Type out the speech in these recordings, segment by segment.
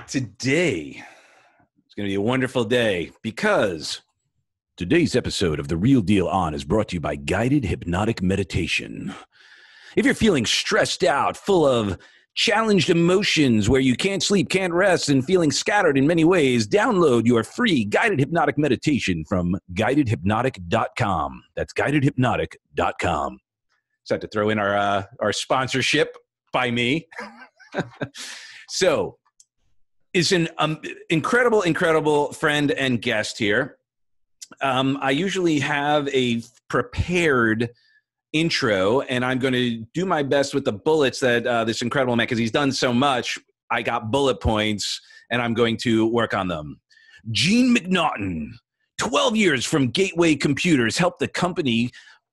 Today is going to be a wonderful day because today's episode of The Real Deal On is brought to you by Guided Hypnotic Meditation. If you're feeling stressed out, full of challenged emotions where you can't sleep, can't rest, and feeling scattered in many ways, download your free Guided Hypnotic Meditation from guidedhypnotic.com. That's guidedhypnotic.com. So I had to throw in our sponsorship by me. So it's an incredible friend and guest here. I usually have a prepared intro, and I'm going to do my best with the bullets that this incredible man, because he's done so much, I got bullet points, and I'm going to work on them. Gene McNaughton, 12 years from Gateway Computers, helped the company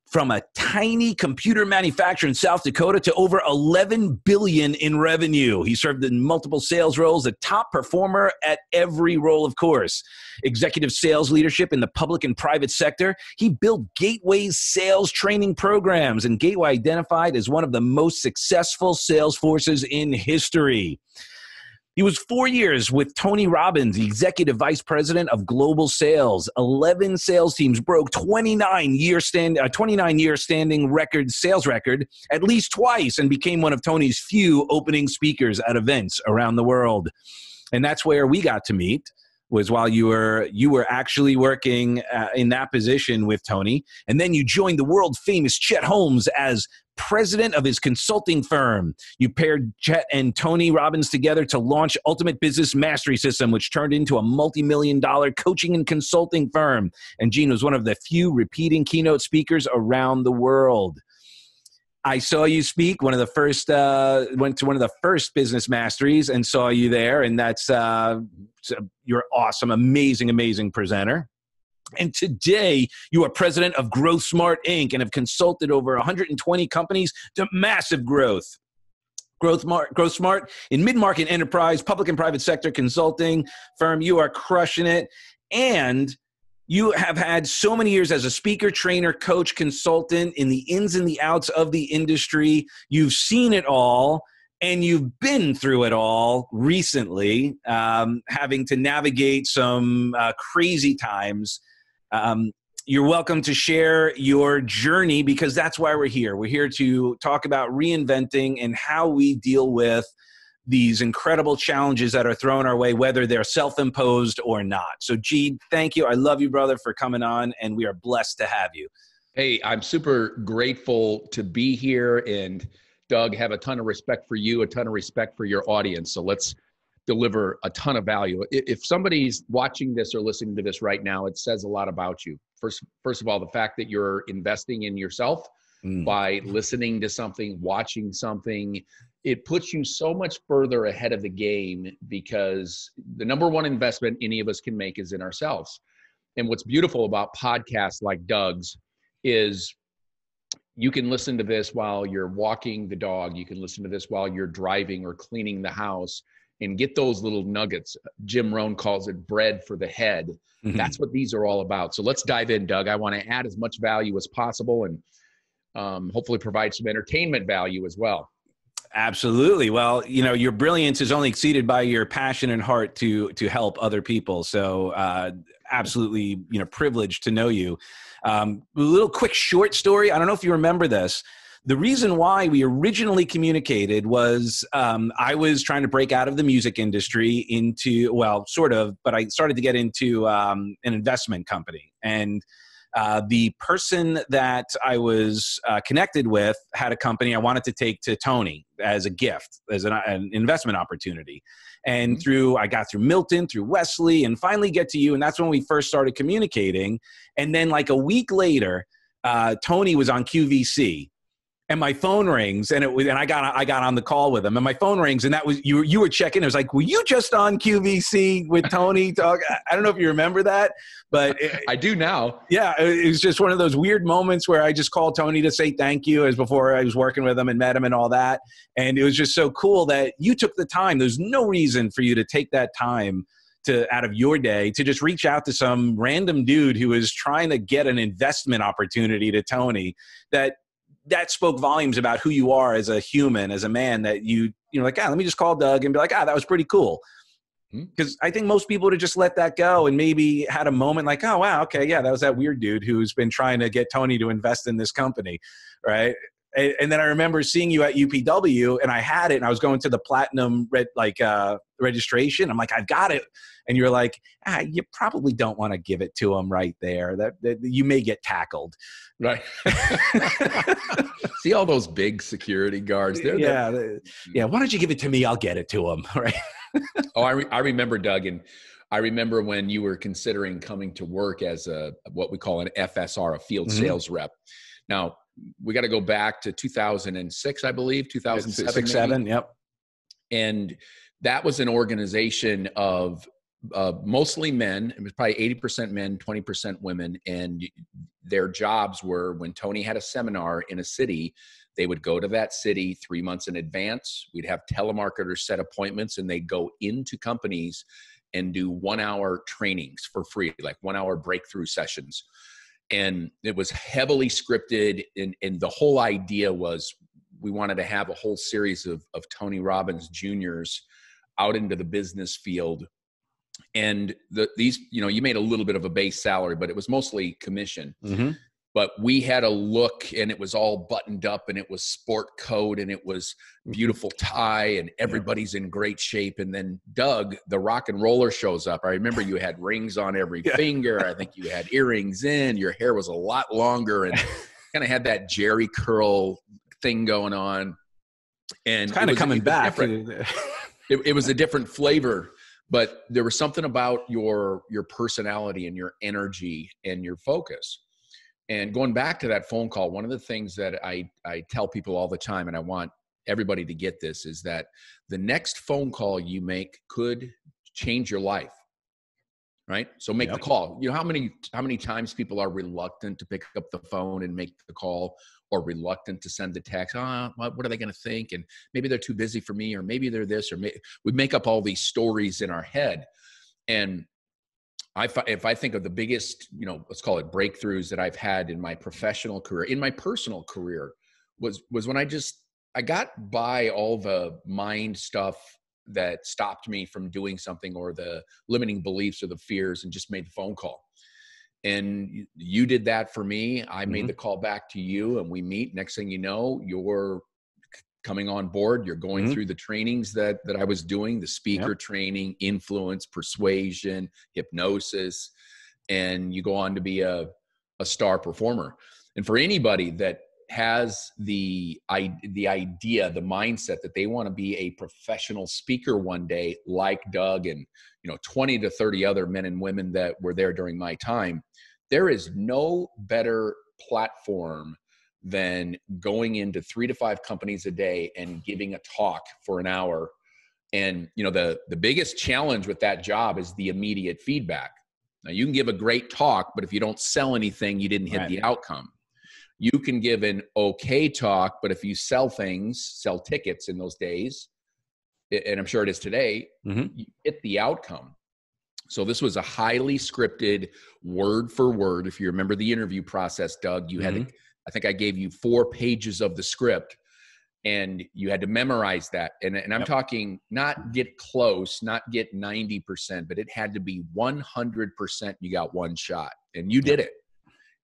from a tiny computer manufacturer in South Dakota to over $11 billion in revenue. He served in multiple sales roles, a top performer at every role, of course. Executive sales leadership in the public and private sector. He built Gateway's sales training programs, and Gateway identified as one of the most successful sales forces in history. He was 4 years with Tony Robbins, the Executive Vice President of Global Sales. 11 sales teams broke 29-year standing sales record at least twice, and became one of Tony's few opening speakers at events around the world. And that's where we got to meet, was while you were actually working in that position with Tony. And then you joined the world famous Chet Holmes as president of his consulting firm. You paired Chet and Tony Robbins together to launch Ultimate Business Mastery System, which turned into a multi-million-dollar coaching and consulting firm. And Gene was one of the few repeating keynote speakers around the world. I saw you speak went to one of the first business masteries and saw you there. And that's, you're awesome, amazing presenter. And today you are president of Growth Smart Inc. and have consulted over 120 companies to massive growth. Growth Smart in mid-market enterprise, public and private sector consulting firm. You are crushing it. And you have had so many years as a speaker, trainer, coach, consultant in the ins and the outs of the industry. You've seen it all, and you've been through it all recently, having to navigate some crazy times. You're welcome to share your journey, because that's why we're here. We're here to talk about reinventing and how we deal with these incredible challenges that are thrown our way, whether they're self-imposed or not. So, Gene, thank you. I love you, brother, for coming on, and we are blessed to have you. Hey, I'm super grateful to be here, and Doug, have a ton of respect for you, a ton of respect for your audience. So let's deliver a ton of value. If somebody's watching this or listening to this right now, it says a lot about you. First of all, the fact that you're investing in yourself by listening to something, watching something, it puts you so much further ahead of the game, because the number one investment any of us can make is in ourselves. And what's beautiful about podcasts like Doug's is you can listen to this while you're walking the dog. You can listen to this while you're driving or cleaning the house, and get those little nuggets. Jim Rohn calls it bread for the head. Mm-hmm. That's what these are all about. So let's dive in, Doug. I want to add as much value as possible, and hopefully provide some entertainment value as well. Absolutely. Well, your brilliance is only exceeded by your passion and heart to help other people. So absolutely, privileged to know you. A little quick short story. I don't know if you remember this. The reason why we originally communicated was I was trying to break out of the music industry but I started to get into an investment company. And the person that I was connected with had a company I wanted to take to Tony as a gift, as an investment opportunity. And I got through Milton, through Wesley, and finally get to you. And that's when we first started communicating. And then like a week later, Tony was on QVC. And my phone rings, and I got on the call with him, and my phone rings, and that was you were checking. It was like, were you just on QVC with Tony? I don't know if you remember that, but I do now. Yeah, it was just one of those weird moments where I just called Tony to say thank you, as before I was working with him and met him and all that, and it was just so cool that you took the time. There's no reason for you to take that time out of your day to just reach out to some random dude who was trying to get an investment opportunity to Tony. That spoke volumes about who you are as a human, as a man, that let me just call Doug and be like, that was pretty cool. Because I think most people would have just let that go and maybe had a moment like, oh, wow, okay, yeah, that was that weird dude who's been trying to get Tony to invest in this company, right? And then I remember seeing you at UPW, and I had it, and I was going to the platinum registration. I'm like, I've got it. And you're like, you probably don't want to give it to him right there. That you may get tackled. Right. See all those big security guards? Yeah. Why don't you give it to me? I'll get it to him. Right. Oh, I remember, Doug, and I remember when you were considering coming to work as what we call an FSR, a field sales rep. Now, we got to go back to 2006, I believe, 2007. 6, 7, yep. And that was an organization of mostly men. It was probably 80% men, 20% women. And their jobs were, when Tony had a seminar in a city, they would go to that city 3 months in advance. We'd have telemarketers set appointments, and they'd go into companies and do 1-hour trainings for free, like 1-hour breakthrough sessions. And it was heavily scripted. And the whole idea was we wanted to have a whole series of Tony Robbins juniors out into the business field. And these, you made a little bit of a base salary, but it was mostly commission. But we had a look, and it was all buttoned up, and it was sport coat, and it was beautiful tie, and everybody's in great shape. And then Doug, the rock and roller, shows up. I remember you had rings on every finger. I think you had earrings in. Your hair was a lot longer and kind of had that Jerry curl thing going on. And it's kind of coming back. It was a different flavor, but there was something about your personality and your energy and your focus. And going back to that phone call, one of the things that I tell people all the time, and I want everybody to get this, is that the next phone call you make could change your life, right? So make the call. You know how many times people are reluctant to pick up the phone and make the call, or reluctant to send the text? What are they going to think? And maybe they're too busy for me, or maybe they're this, or we make up all these stories in our head. And if I think of the biggest, let's call it breakthroughs that I've had in my professional career, in my personal career, was when I got by all the mind stuff that stopped me from doing something, or the limiting beliefs or the fears, and just made the phone call. And you did that for me. I made the call back to you, and we meet. Next thing you know, you're coming on board. You're going through the trainings that I was doing, the speaker training, influence, persuasion, hypnosis, and you go on to be a star performer. And for anybody that has the idea, the mindset that they want to be a professional speaker one day, like Doug and 20 to 30 other men and women that were there during my time, there is no better platform than going into 3 to 5 companies a day and giving a talk for an hour. And the biggest challenge with that job is the immediate feedback. Now, you can give a great talk, but if you don't sell anything, you didn't hit the outcome. You can give an okay talk, but if you sell tickets in those days, and I'm sure it is today, you hit the outcome. So this was a highly scripted, word for word. If you remember the interview process, Doug, you had I think I gave you 4 pages of the script, and you had to memorize that. And I'm talking not get close, not get 90%, but it had to be 100%. You got one shot, and you did it.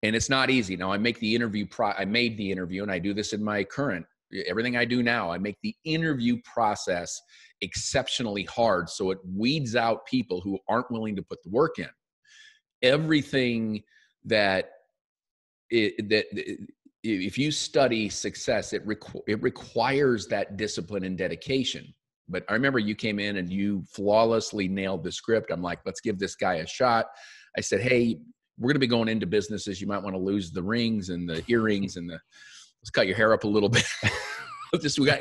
And it's not easy. Now I make the interview. I made the interview, and I do this in my current, everything I do now. I make the interview process exceptionally hard, so it weeds out people who aren't willing to put the work in. Everything that if you study success, it requires that discipline and dedication. But I remember you came in and you flawlessly nailed the script. I'm like, let's give this guy a shot. I said, hey, we're going to be going into businesses. You might want to lose the rings and the earrings and let's cut your hair up a little bit.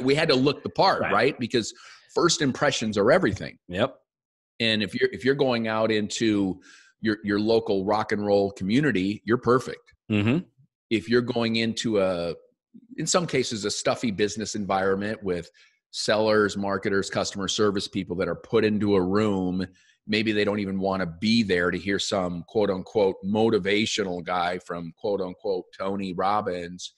We had to look the part, right? Because first impressions are everything. Yep. And if you're going out into your local rock and roll community, you're perfect. If you're going into in some cases, a stuffy business environment with sellers, marketers, customer service people that are put into a room, maybe they don't even want to be there to hear some quote unquote motivational guy from quote unquote Tony Robbins.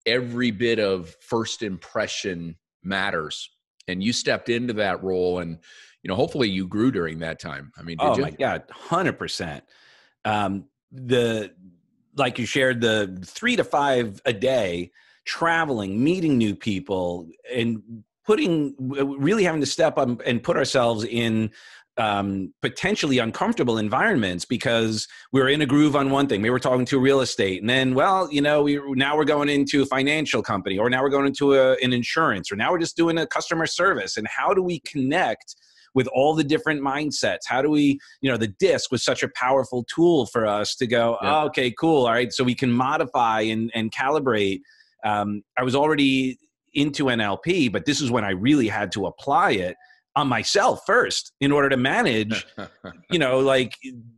Every bit of first impression matters. And you stepped into that role, and hopefully you grew during that time. I mean, did Oh you? my God, 100%. The like you shared, the 3 to 5 a day, traveling, meeting new people, and really having to step up and put ourselves in potentially uncomfortable environments because we were in a groove on one thing. Maybe we're talking to real estate, and then, now we're going into a financial company, or now we're going into an insurance, or now we're just doing a customer service. And how do we connect with all the different mindsets? How do we, the disc was such a powerful tool for us to go, Yeah. oh, okay, cool. All right. So we can modify and calibrate. I was already into NLP, but this is when I really had to apply it on myself first in order to manage, like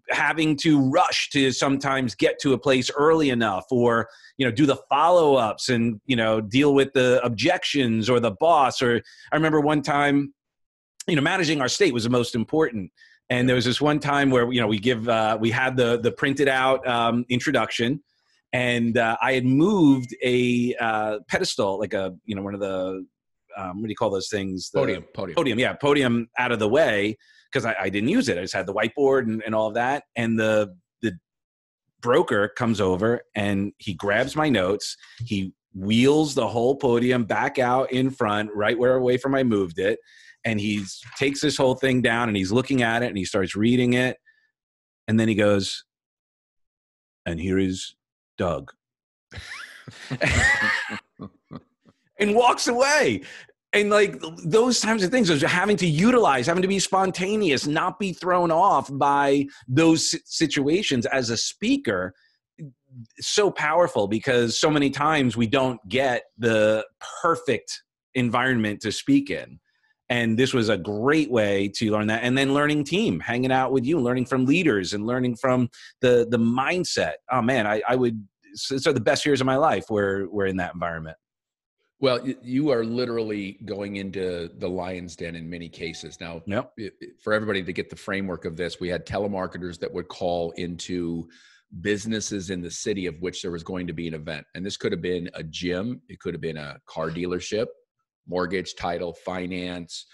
having to rush to sometimes get to a place early enough, or, do the follow-ups and, deal with the objections or the boss. Or I remember one time, managing our state was the most important. And there was this one time where, we had the printed out introduction, and I had moved a pedestal, like one of the, what do you call those things? Podium. Yeah, podium out of the way, because I didn't use it. I just had the whiteboard and all of that. And the broker comes over and he grabs my notes. He wheels the whole podium back out in front, right away from I moved it. And he takes this whole thing down and he's looking at it and he starts reading it. And then he goes, and here is Doug. And walks away. And like those types of things, those having to be spontaneous, not be thrown off by those situations as a speaker, so powerful, because so many times we don't get the perfect environment to speak in. And this was a great way to learn that. And then learning team, hanging out with you, learning from leaders and learning from the mindset. Oh man, so the best years of my life were in that environment. Well, you are literally going into the lion's den in many cases. Now, Yep. For everybody to get the framework of this, we had telemarketers that would call into businesses in the city of which there was going to be an event. And this could have been a gym. It could have been a car dealership, mortgage, title, finance,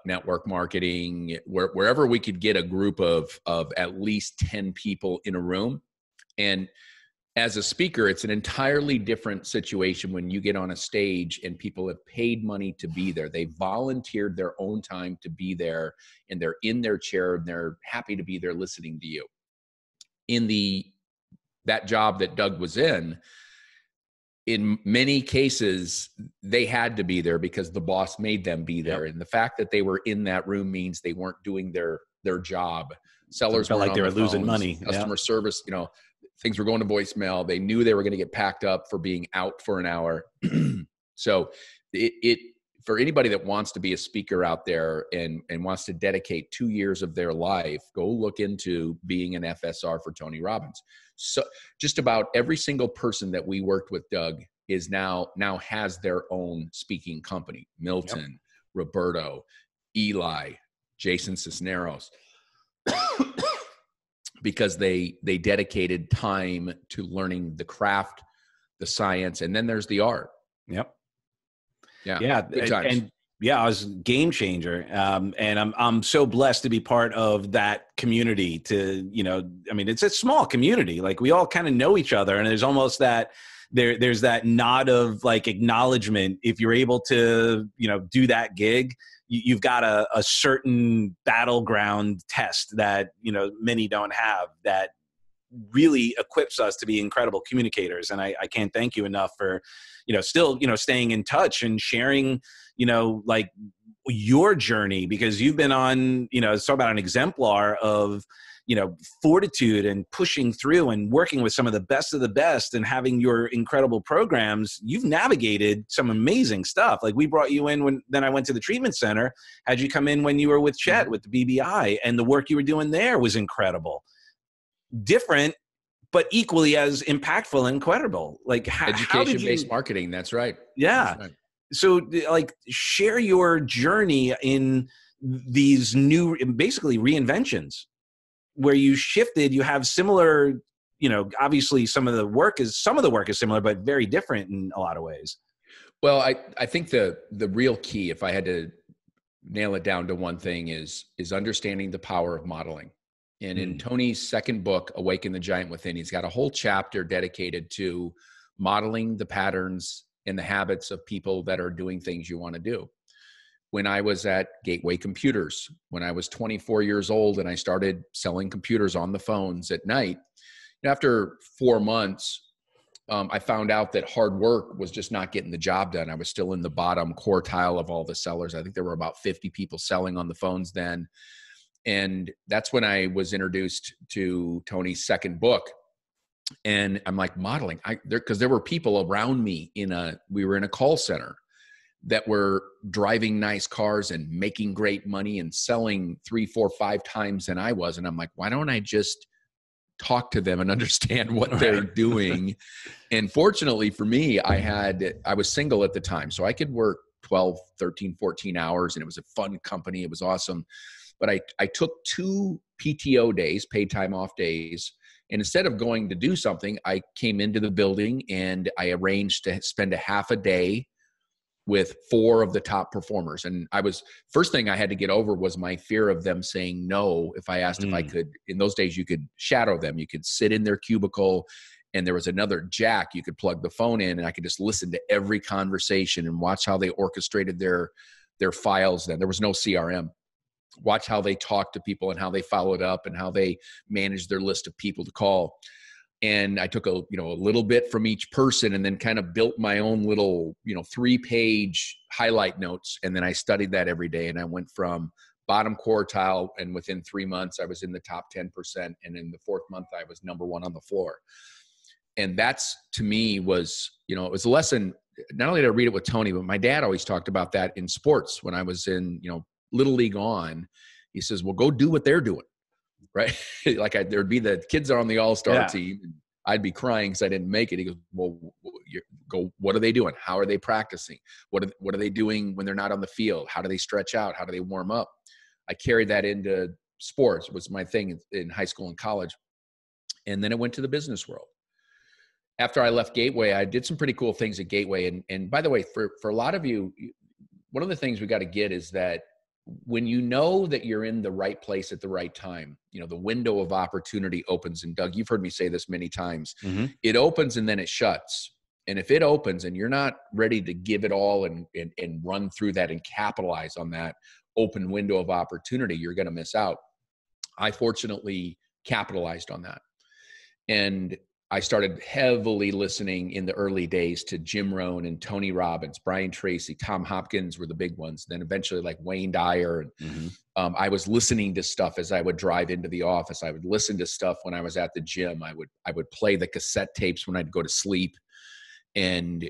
network marketing, wherever we could get a group of at least 10 people in a room. And as a speaker, it's an entirely different situation when you get on a stage and people have paid money to be there. They volunteered their own time to be there, and they're in their chair and they're happy to be there listening to you. In that job that Doug was in many cases, they had to be there because the boss made them be there. Yep. And the fact that they were in that room means they weren't doing their job. Sellers felt like they were losing money. Customer service, things were going to voicemail. They knew they were going to get packed up for being out for an hour. So it for anybody that wants to be a speaker out there and wants to dedicate 2 years of their life, go look into being an FSR for Tony Robbins. So just about every single person that we worked with, Doug, is now has their own speaking company. Milton, yep. Roberto, Eli, Jason Cisneros. Because they dedicated time to learning the craft, the science, and then there's the art. Yep. Yeah. And I was a game changer. And I'm so blessed to be part of that community it's a small community. Like we all kind of know each other, and there's almost that there's that nod of like acknowledgement. If you're able to, do that gig, you've got a certain battleground test that, many don't have, that really equips us to be incredible communicators. And I can't thank you enough for, still, staying in touch and sharing, like your journey, because you've been on, talk about an exemplar of, fortitude and pushing through and working with some of the best and having your incredible programs. You've navigated some amazing stuff. Like we brought you in then I went to the treatment center, had you come in when you were with Chet with the BBI, and the work you were doing there was incredible. Different, but equally as impactful and incredible. Like education-based marketing. That's right. Yeah. That's right. So like share your journey in these new, basically reinventions, where you shifted. You have similar, obviously some of the work is similar, but very different in a lot of ways. Well, I think the real key, if I had to nail it down to one thing is understanding the power of modeling. And in Tony's second book, Awaken the Giant Within, he's got a whole chapter dedicated to modeling the patterns and the habits of people that are doing things you want to do. When I was at Gateway Computers, when I was 24 years old and I started selling computers on the phones at night, after 4 months, I found out that hard work was just not getting the job done. I was still in the bottom quartile of all the sellers. I think there were about 50 people selling on the phones then. And that's when I was introduced to Tony's second book. And I'm like, modeling, because there were people around me we were in a call center that were driving nice cars and making great money and selling 3, 4, 5 times than I was. And I'm like, why don't I just talk to them and understand what they're doing? And fortunately for me, I was single at the time, so I could work 12, 13, 14 hours, and it was a fun company. It was awesome. But I took 2 PTO days, paid time off days. And instead of going to do something, I came into the building and I arranged to spend a half a day with 4 of the top performers. And first thing I had to get over was my fear of them saying no if I asked if I could. In those days, you could shadow them. You could sit in their cubicle and there was another jack you could plug the phone in, and I could just listen to every conversation and watch how they orchestrated their files then. There was no CRM. Watch how they talked to people and how they followed up and how they managed their list of people to call. And I took a little bit from each person and then kind of built my own little, 3-page highlight notes. And then I studied that every day. And I went from bottom quartile, and within 3 months, I was in the top 10%. And in the 4th month, I was number 1 on the floor. And that's, to me, was, it was a lesson. Not only did I read it with Tony, but my dad always talked about that in sports when I was in, Little League on. He says, well, go do what they're doing. Right? Like there'd be the kids are on the all-star team. And I'd be crying because I didn't make it. He goes, well, what are they doing? How are they practicing? What are they doing when they're not on the field? How do they stretch out? How do they warm up? I carried that into sports. It was my thing in high school and college. And then it went to the business world. After I left Gateway, I did some pretty cool things at Gateway. And by the way, for a lot of you, one of the things we got to get is that when you know that you're in the right place at the right time, the window of opportunity opens. And Doug, you've heard me say this many times. It opens and then it shuts. And if it opens and you're not ready to give it all and run through that and capitalize on that open window of opportunity, you're going to miss out. I fortunately capitalized on that. And I started heavily listening in the early days to Jim Rohn and Tony Robbins, Brian Tracy, Tom Hopkins were the big ones. Then eventually like Wayne Dyer. And I was listening to stuff as I would drive into the office. I would listen to stuff when I was at the gym. I would play the cassette tapes when I'd go to sleep. And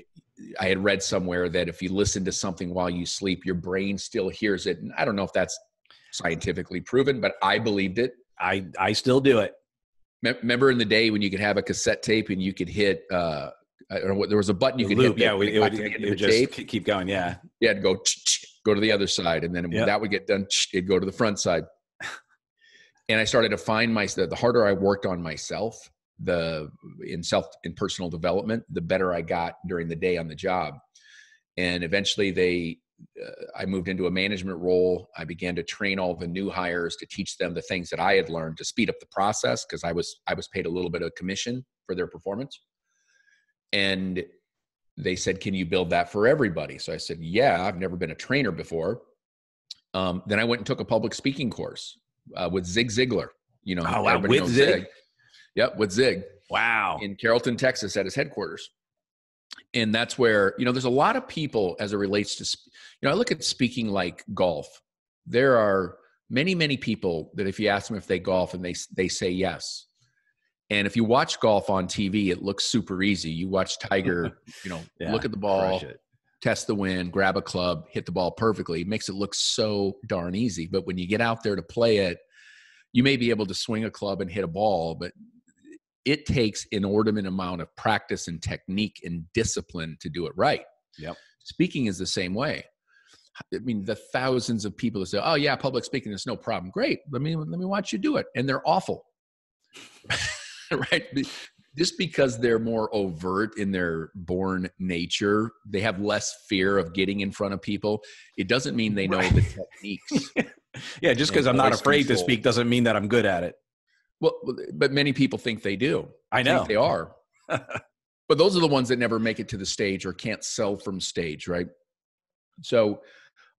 I had read somewhere that if you listen to something while you sleep, your brain still hears it. And I don't know if that's scientifically proven, but I believed it. I still do it. Remember in the day when you could have a cassette tape and you could hit, I don't know what, there was a button you could loop, hit. It would just keep going. Yeah. Yeah. It'd go to the other side. And then when that would get done, it'd go to the front side. And I started to find the harder I worked on myself, in personal development, the better I got during the day on the job. And eventually I moved into a management role. I began to train all the new hires to teach them the things that I had learned to speed up the process, because I was paid a little bit of commission for their performance. And they said, can you build that for everybody? So I said, yeah, I've never been a trainer before. Then I went and took a public speaking course with Zig Ziglar. Oh, wow. With Zig? Yep, with Zig. Wow. In Carrollton, Texas at his headquarters. And that's where, there's a lot of people as it relates to, I look at speaking like golf. There are many, many people that if you ask them if they golf and they say yes. And if you watch golf on TV, it looks super easy. You watch Tiger, look at the ball, test the wind, grab a club, hit the ball perfectly. It makes it look so darn easy. But when you get out there to play it, you may be able to swing a club and hit a ball, but it takes an inordinate amount of practice and technique and discipline to do it right. Yep. Speaking is the same way. I mean, the thousands of people that say, oh yeah, public speaking is no problem. Great. Let me watch you do it. And they're awful. Right. just because they're more overt in their born nature, they have less fear of getting in front of people. It doesn't mean they know the techniques. Yeah, just because I'm not afraid to speak doesn't mean that I'm good at it. Well, but many people think they do. I know. Think they are. But those are the ones that never make it to the stage or can't sell from stage, right? So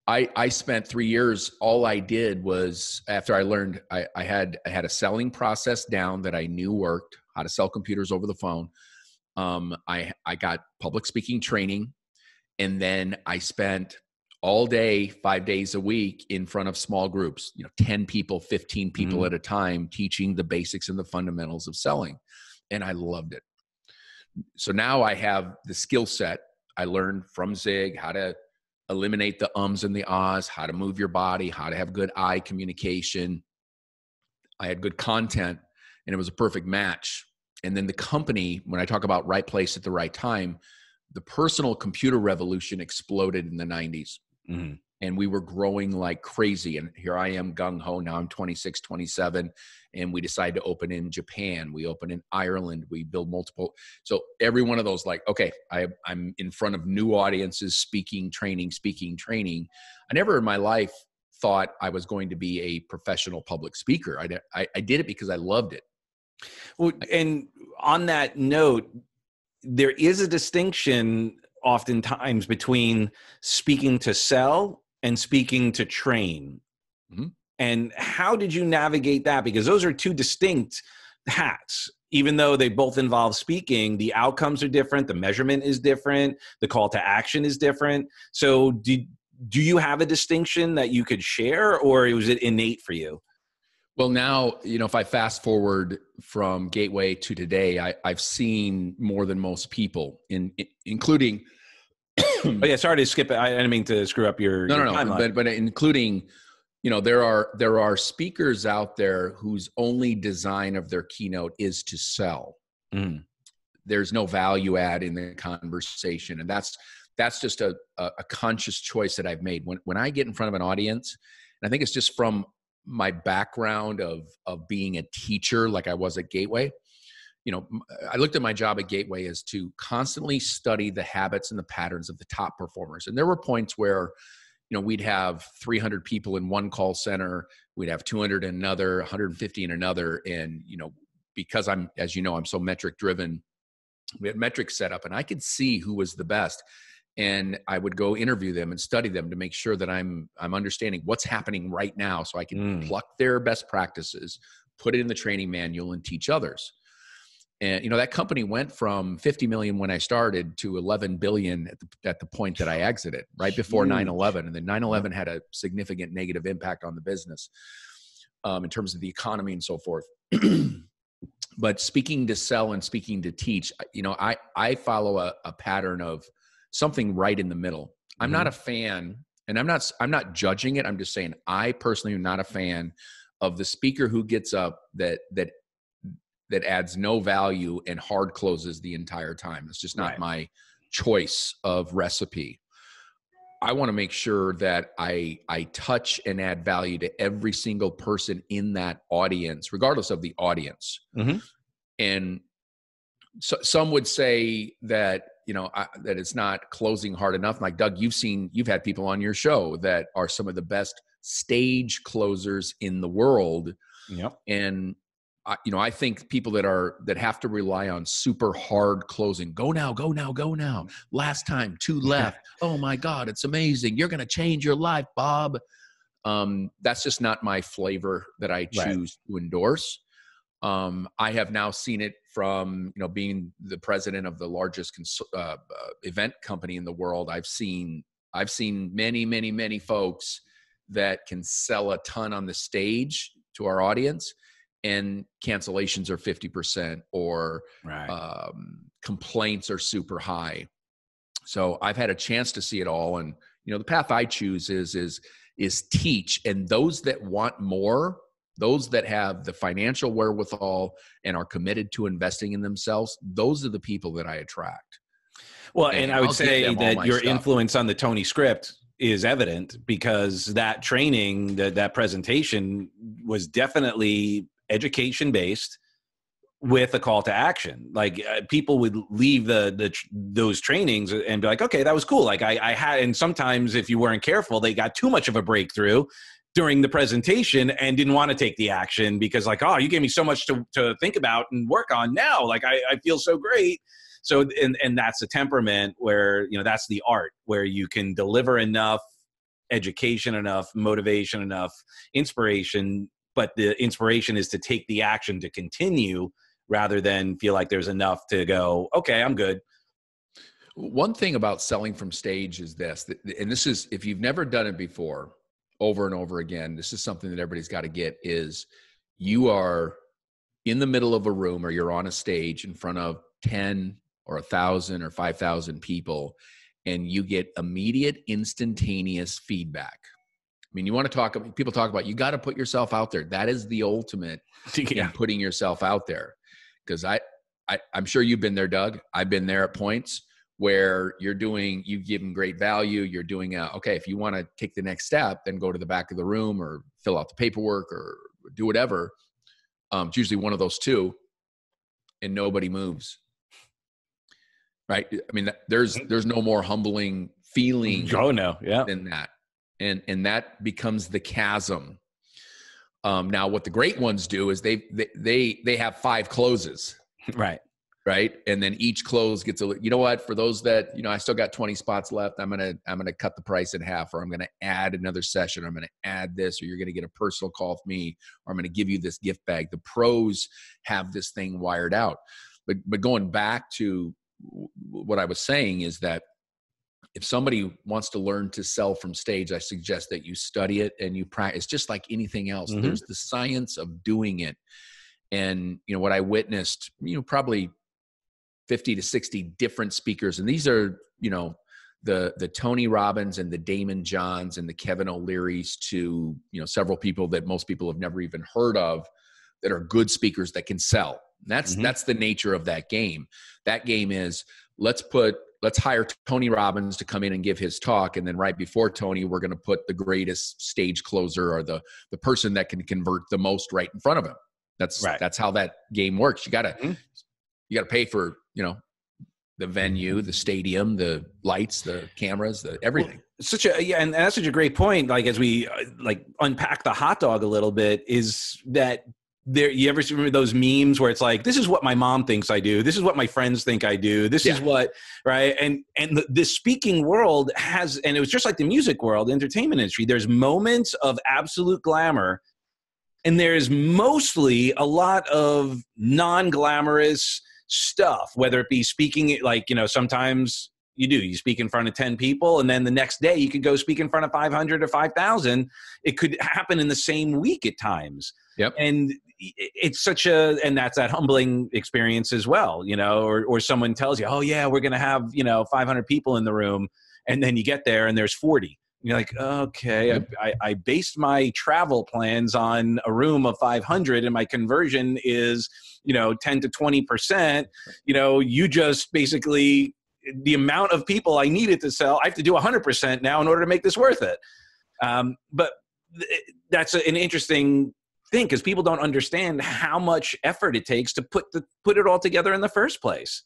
I spent 3 years, all I did was, after I learned, I had a selling process down that I knew worked, how to sell computers over the phone. I got public speaking training, and then I spent all day, 5 days a week in front of small groups, 10 people, 15 people at a time, teaching the basics and the fundamentals of selling. And I loved it. So now I have the skill set. I learned from Zig how to eliminate the ums and the ahs, how to move your body, how to have good eye communication. I had good content, and it was a perfect match. And then the company, when I talk about right place at the right time, the personal computer revolution exploded in the 90s. Mm-hmm. And we were growing like crazy. And here I am, gung-ho. Now I'm 26, 27. And we decided to open in Japan. We open in Ireland. We build multiple. So every one of those, like, okay, I'm in front of new audiences, speaking, training. I never in my life thought I was going to be a professional public speaker. I did it because I loved it. Well, and on that note, there is a distinction oftentimes between speaking to sell and speaking to train. Mm-hmm. And how did you navigate that? Because those are two distinct hats. Even though they both involve speaking, the outcomes are different, the measurement is different, the call to action is different. So do you have a distinction that you could share, or was it innate for you? Well, now, if I fast forward from Gateway to today, I've seen more than most people, including. Oh yeah, sorry to skip it. I didn't mean to screw up your timeline. But including, there are speakers out there whose only design of their keynote is to sell. Mm. There's no value add in the conversation, and that's just a conscious choice that I've made. When I get in front of an audience, and I think it's just from my background of being a teacher, like I was at Gateway. I looked at my job at Gateway as to constantly study the habits and the patterns of the top performers. And there were points where, we'd have 300 people in one call center, we'd have 200 in another, 150 in another. And, because I'm so metric driven, we had metrics set up and I could see who was the best. And I would go interview them and study them to make sure that I'm understanding what's happening right now, so I can pluck their best practices, put it in the training manual, and teach others. And that company went from 50 million when I started to 11 billion at the point that I exited, right before 9/11. And then 9/11 had a significant negative impact on the business in terms of the economy and so forth. But speaking to sell and speaking to teach, I follow a pattern of something right in the middle. I'm not a fan, and I'm not judging it. I'm just saying I personally am not a fan of the speaker who gets up that adds no value and hard closes the entire time. It's just not my choice of recipe. I want to make sure that I touch and add value to every single person in that audience, regardless of the audience. Mm-hmm. And so some would say that, that it's not closing hard enough. Like Doug, you've had people on your show that are some of the best stage closers in the world. Yep. And I think people that have to rely on super hard closing, go now, last time, 2 left. Oh my God, it's amazing. You're going to change your life, Bob. That's just not my flavor that I choose to endorse. I have now seen it from, being the president of the largest event company in the world. I've seen many, many, many folks that can sell a ton on the stage to our audience, and cancellations are 50% or complaints are super high. So I've had a chance to see it all. And, the path I choose is teach. And those that want more, those that have the financial wherewithal and are committed to investing in themselves, those are the people that I attract. Well, and I would say that your influence on the Tony script is evident, because that training, that presentation was definitely education based, with a call to action. Like people would leave those trainings and be like, okay, that was cool. Like I had, and sometimes if you weren't careful, they got too much of a breakthrough during the presentation and didn't want to take the action because like, oh, you gave me so much to think about and work on now. Like I feel so great. So, and that's the temperament where, you know, that's the art where you can deliver enough education, enough motivation, enough inspiration, but the inspiration is to take the action to continue rather than feel like there's enough to go, okay, I'm good. One thing about selling from stage is this, and this is, if you've never done it before, over and over again, this is something that everybody's got to get, is you are in the middle of a room or you're on a stage in front of 10 or 1,000 or 5,000 people, and you get immediate, instantaneous feedback. I mean, you want to talk, people talk about, you got to put yourself out there. That is the ultimate in putting yourself out there. Because I'm sure you've been there, Doug. I've been there at points where you've given great value. You're doing okay, if you want to take the next step, then go to the back of the room or fill out the paperwork or do whatever. It's usually one of those two, and nobody moves. Right? I mean, there's no more humbling feeling than that. And that becomes the chasm. Now what the great ones do is they have 5 closes. Right. And then each close gets you know what, for those that, you know, I still got 20 spots left. I'm going to cut the price in half, or I'm going to add another session. Or I'm going to add this, or you're going to get a personal call with me, or I'm going to give you this gift bag. The pros have this thing wired out. But going back to what I was saying is that if somebody wants to learn to sell from stage, I suggest that you study it and you practice. Just like anything else. Mm-hmm. There's the science of doing it. And, you know, what I witnessed, you know, probably 50 to 60 different speakers. And these are, you know, the Tony Robbins and the Damon Johns and the Kevin O'Learys, to, you know, several people that most people have never even heard of that are good speakers that can sell. That's the nature of that game. That game is, let's hire Tony Robbins to come in and give his talk. And then right before Tony, we're going to put the greatest stage closer, or the person that can convert the most right in front of him. That's how that game works. You gotta pay for, you know, the venue, the stadium, the lights, the cameras, the everything. And that's such a great point. Like, as we unpack the hot dog a little bit, is that you ever remember those memes where it's like, this is what my mom thinks I do, this is what my friends think I do, this is what, right? And the speaking world has, and it was just like the music world, the entertainment industry, there's moments of absolute glamour, and there's mostly a lot of non-glamorous stuff, whether it be speaking, like, you know, sometimes you speak in front of 10 people, and then the next day you could go speak in front of 500 or 5,000. It could happen in the same week at times. Yep. And it's and that's that humbling experience as well, you know, or someone tells you, oh yeah, we're going to have, you know, 500 people in the room. And then you get there and there's 40. And you're like, okay, I based my travel plans on a room of 500 and my conversion is, you know, 10 to 20%. You know, you just basically, the amount of people I needed to sell, I have to do 100% now in order to make this worth it. But that's an interesting thing, because people don't understand how much effort it takes to put it all together in the first place.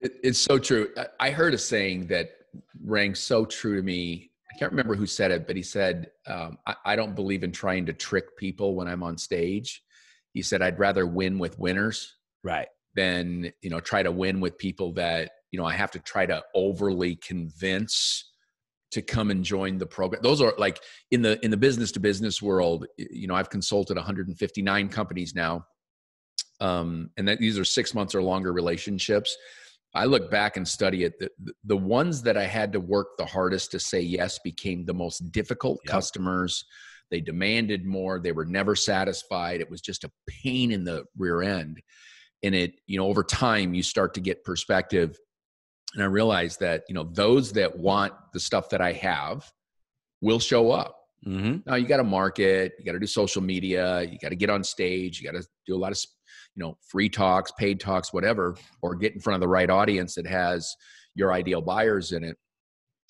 It's so true. I heard a saying that rang so true to me. I can't remember who said it, but he said, I don't believe in trying to trick people when I'm on stage. He said, I'd rather win with winners, right, than, you know, try to win with people that, you know, I have to try to overly convince to come and join the program. Those are like in the business to business world, you know, I've consulted 159 companies now. And that these are 6 months or longer relationships. I look back and study it. The ones that I had to work the hardest to say yes became the most difficult customers. They demanded more. They were never satisfied. It was just a pain in the rear end. And it, you know, over time you start to get perspective. And I realized that, you know, those that want the stuff that I have will show up. Mm-hmm. Now you got to market, you got to do social media, you got to get on stage, you got to do a lot of, you know, free talks, paid talks, whatever, or get in front of the right audience that has your ideal buyers in it.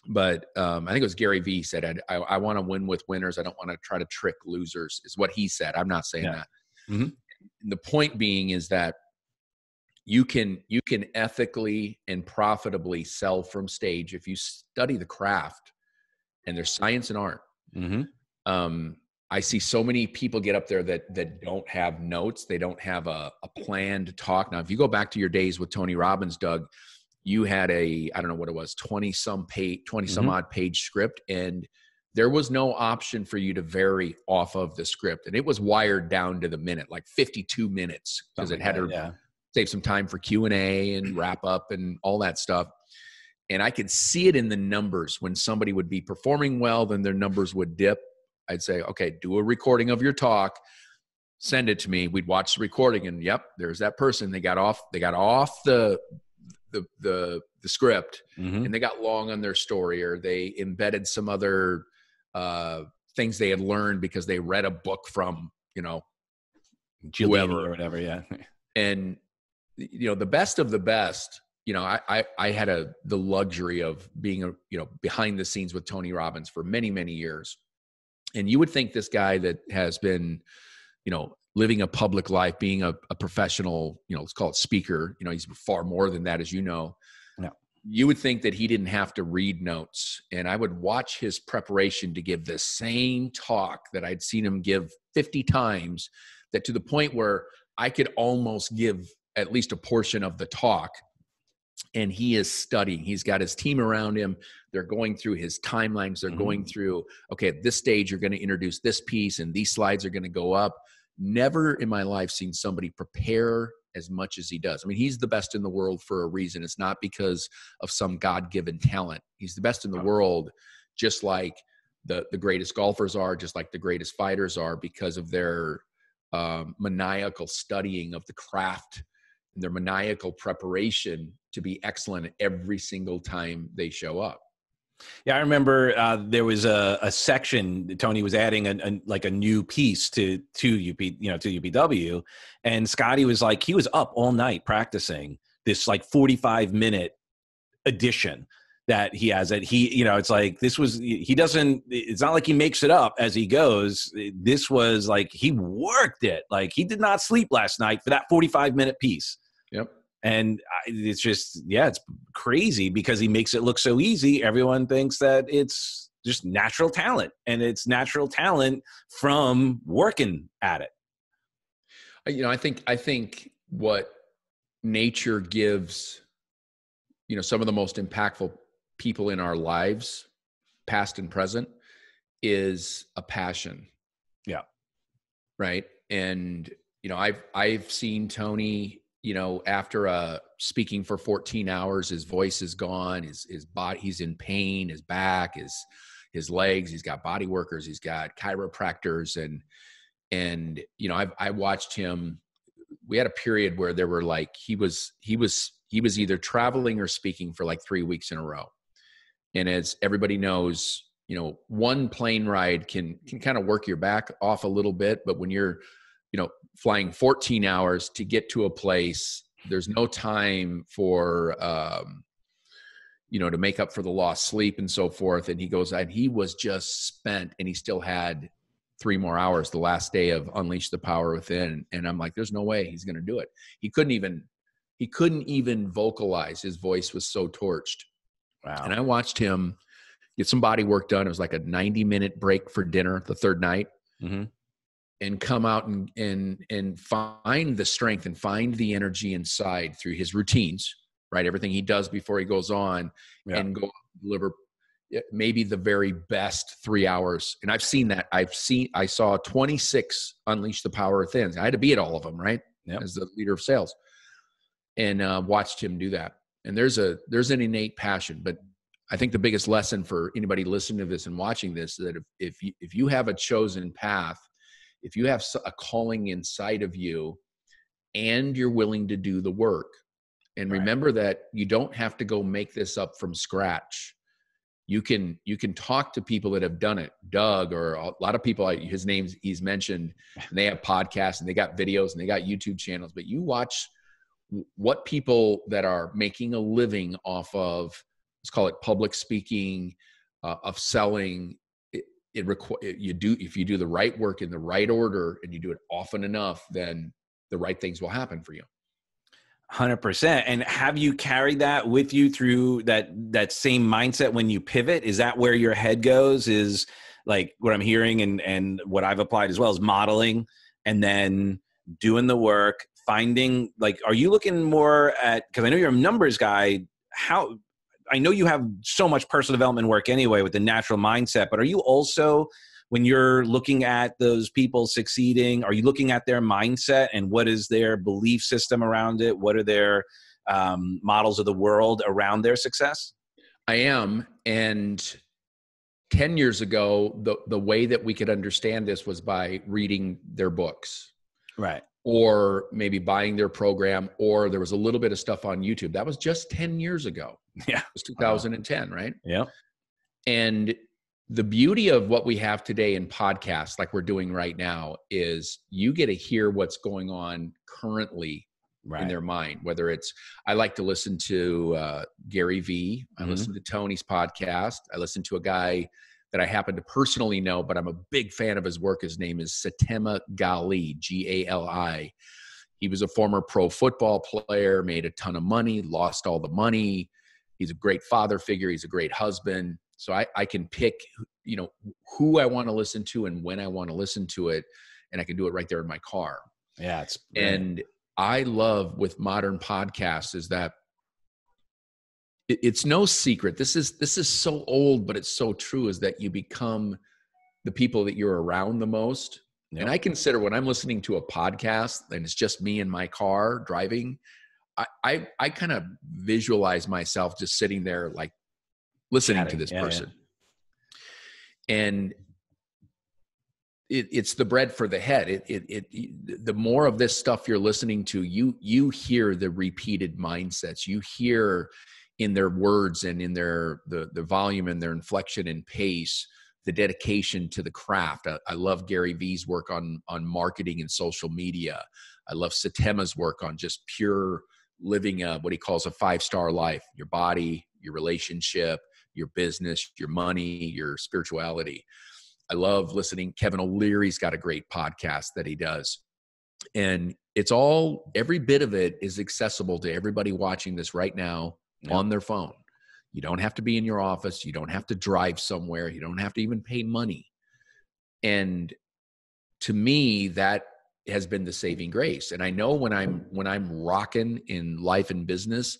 But I think it was Gary Vee said, I want to win with winners. I don't want to try to trick losers, is what he said. I'm not saying that. Mm-hmm. the point being is that you can ethically and profitably sell from stage if you study the craft, and there's science and art. I see so many people get up there that don't have notes. They don't have a plan to talk. Now, if you go back to your days with Tony Robbins, Doug, you had I don't know what it was, 20 some odd page script. And there was no option for you to vary off of the script. And it was wired down to the minute, like 52 minutes, because it had to save some time for Q&A and wrap up and all that stuff. And I could see it in the numbers. When somebody would be performing well, then their numbers would dip. I'd say, okay, do a recording of your talk, send it to me. We'd watch the recording, and yep, there's that person. They got off the script, and they got long on their story, or they embedded some other things they had learned because they read a book from, whoever or whatever. Yeah. And, the best of the best, I had the luxury of being behind the scenes with Tony Robbins for many, many years. And you would think this guy that has been, living a public life, being a professional, let's call it speaker, he's far more than that, as you know. No. You would think that he didn't have to read notes. And I would watch his preparation to give the same talk that I'd seen him give 50 times, that to the point where I could almost give at least a portion of the talk. And he is studying. He's got his team around him. They're going through his timelines. They're going through, okay, at this stage, you're going to introduce this piece, and these slides are going to go up. Never in my life seen somebody prepare as much as he does. I mean, he's the best in the world for a reason. It's not because of some God-given talent. He's the best in the world, just like the greatest golfers are, just like the greatest fighters are, because of their maniacal studying of the craft and their maniacal preparation to be excellent every single time they show up. Yeah, I remember there was a section Tony was adding a new piece to UPW, and Scotty was like, he was up all night practicing this 45-minute edition that he has. That it's like, it's not like he makes it up as he goes. This was like, he worked it. Like, he did not sleep last night for that 45-minute piece. Yep. And it's just, it's crazy because he makes it look so easy. Everyone thinks that it's just natural talent, and it's natural talent from working at it. I think what nature gives, some of the most impactful people in our lives, past and present, is a passion. Yeah. Right. And, I've seen Tony, after speaking for 14 hours, his voice is gone, his body, he's in pain, his back, his legs, he's got body workers, he's got chiropractors. And, I watched him. We had a period where there were he was either traveling or speaking for 3 weeks in a row. And as everybody knows, one plane ride can kind of work your back off a little bit, but when you're, flying 14 hours to get to a place, there's no time for, to make up for the lost sleep and so forth. And he goes, and he was just spent, and he still had 3 more hours the last day of Unleash the Power Within. And I'm like, there's no way he's going to do it. He couldn't even vocalize. His voice was so torched. Wow. And I watched him get some body work done. It was like a 90-minute break for dinner the third night. And come out and find the strength and find the energy inside through his routines, right? Everything he does before he goes on, and go deliver maybe the very best 3 hours. And I've seen that. I saw 26 Unleash the Power Within. I had to be at all of them, right? Yep. As the leader of sales, and watched him do that. And there's an innate passion, but I think the biggest lesson for anybody listening to this and watching this, that if you have a chosen path, if you have a calling inside of you, and you're willing to do the work, and remember that you don't have to go make this up from scratch. You can talk to people that have done it. Doug, or a lot of people, he's mentioned, and they have podcasts and they got videos and they got YouTube channels, but you watch what people that are making a living off of, let's call it public speaking, of selling. If you do the right work in the right order, and you do it often enough, then the right things will happen for you. 100%. And have you carried that with you through that same mindset when you pivot? Is that where your head goes? Is like what I'm hearing and what I've applied as well is modeling and then doing the work, finding, like, are you looking more at, because I know you're a numbers guy, how, I know you have so much personal development work anyway with the natural mindset, but are you also, when you're looking at those people succeeding, are you looking at their mindset and what is their belief system around it? What are their models of the world around their success? I am. And 10 years ago, the way that we could understand this was by reading their books. Right. Or maybe buying their program, or there was a little bit of stuff on YouTube. That was just 10 years ago. Yeah. It was 2010, right? Yeah. And the beauty of what we have today in podcasts, like we're doing right now, is you get to hear what's going on currently in their mind. Whether it's, I like to listen to Gary Vee. I listen to Tony's podcast. I listen to a guy that I happen to personally know, but I'm a big fan of his work. His name is Satema Gali, Gali. He was a former pro football player, made a ton of money, lost all the money. He's a great father figure. He's a great husband. So I can pick, you know, who I want to listen to and when I want to listen to it. And I can do it right there in my car. Yeah. And I love with modern podcasts is that it's no secret. This is so old, but it's so true, is that you become the people that you're around the most. Yep. And I consider when I'm listening to a podcast and it's just me in my car driving, I kind of visualize myself just sitting there, like listening to this person. Yeah. And it's the bread for the head. The more of this stuff you're listening to, you hear the repeated mindsets. You hear in their words and in their the volume and their inflection and pace, the dedication to the craft. I love Gary Vee's work on marketing and social media. I love Satema's work on just pure living what he calls a 5-star life: your body, your relationship, your business, your money, your spirituality. I love listening. Kevin O'Leary's got a great podcast that he does. And it's all, every bit of it is accessible to everybody watching this right now on their phone. You don't have to be in your office. You don't have to drive somewhere. You don't have to even pay money. And to me, that has been the saving grace. And I know when I'm rocking in life and business,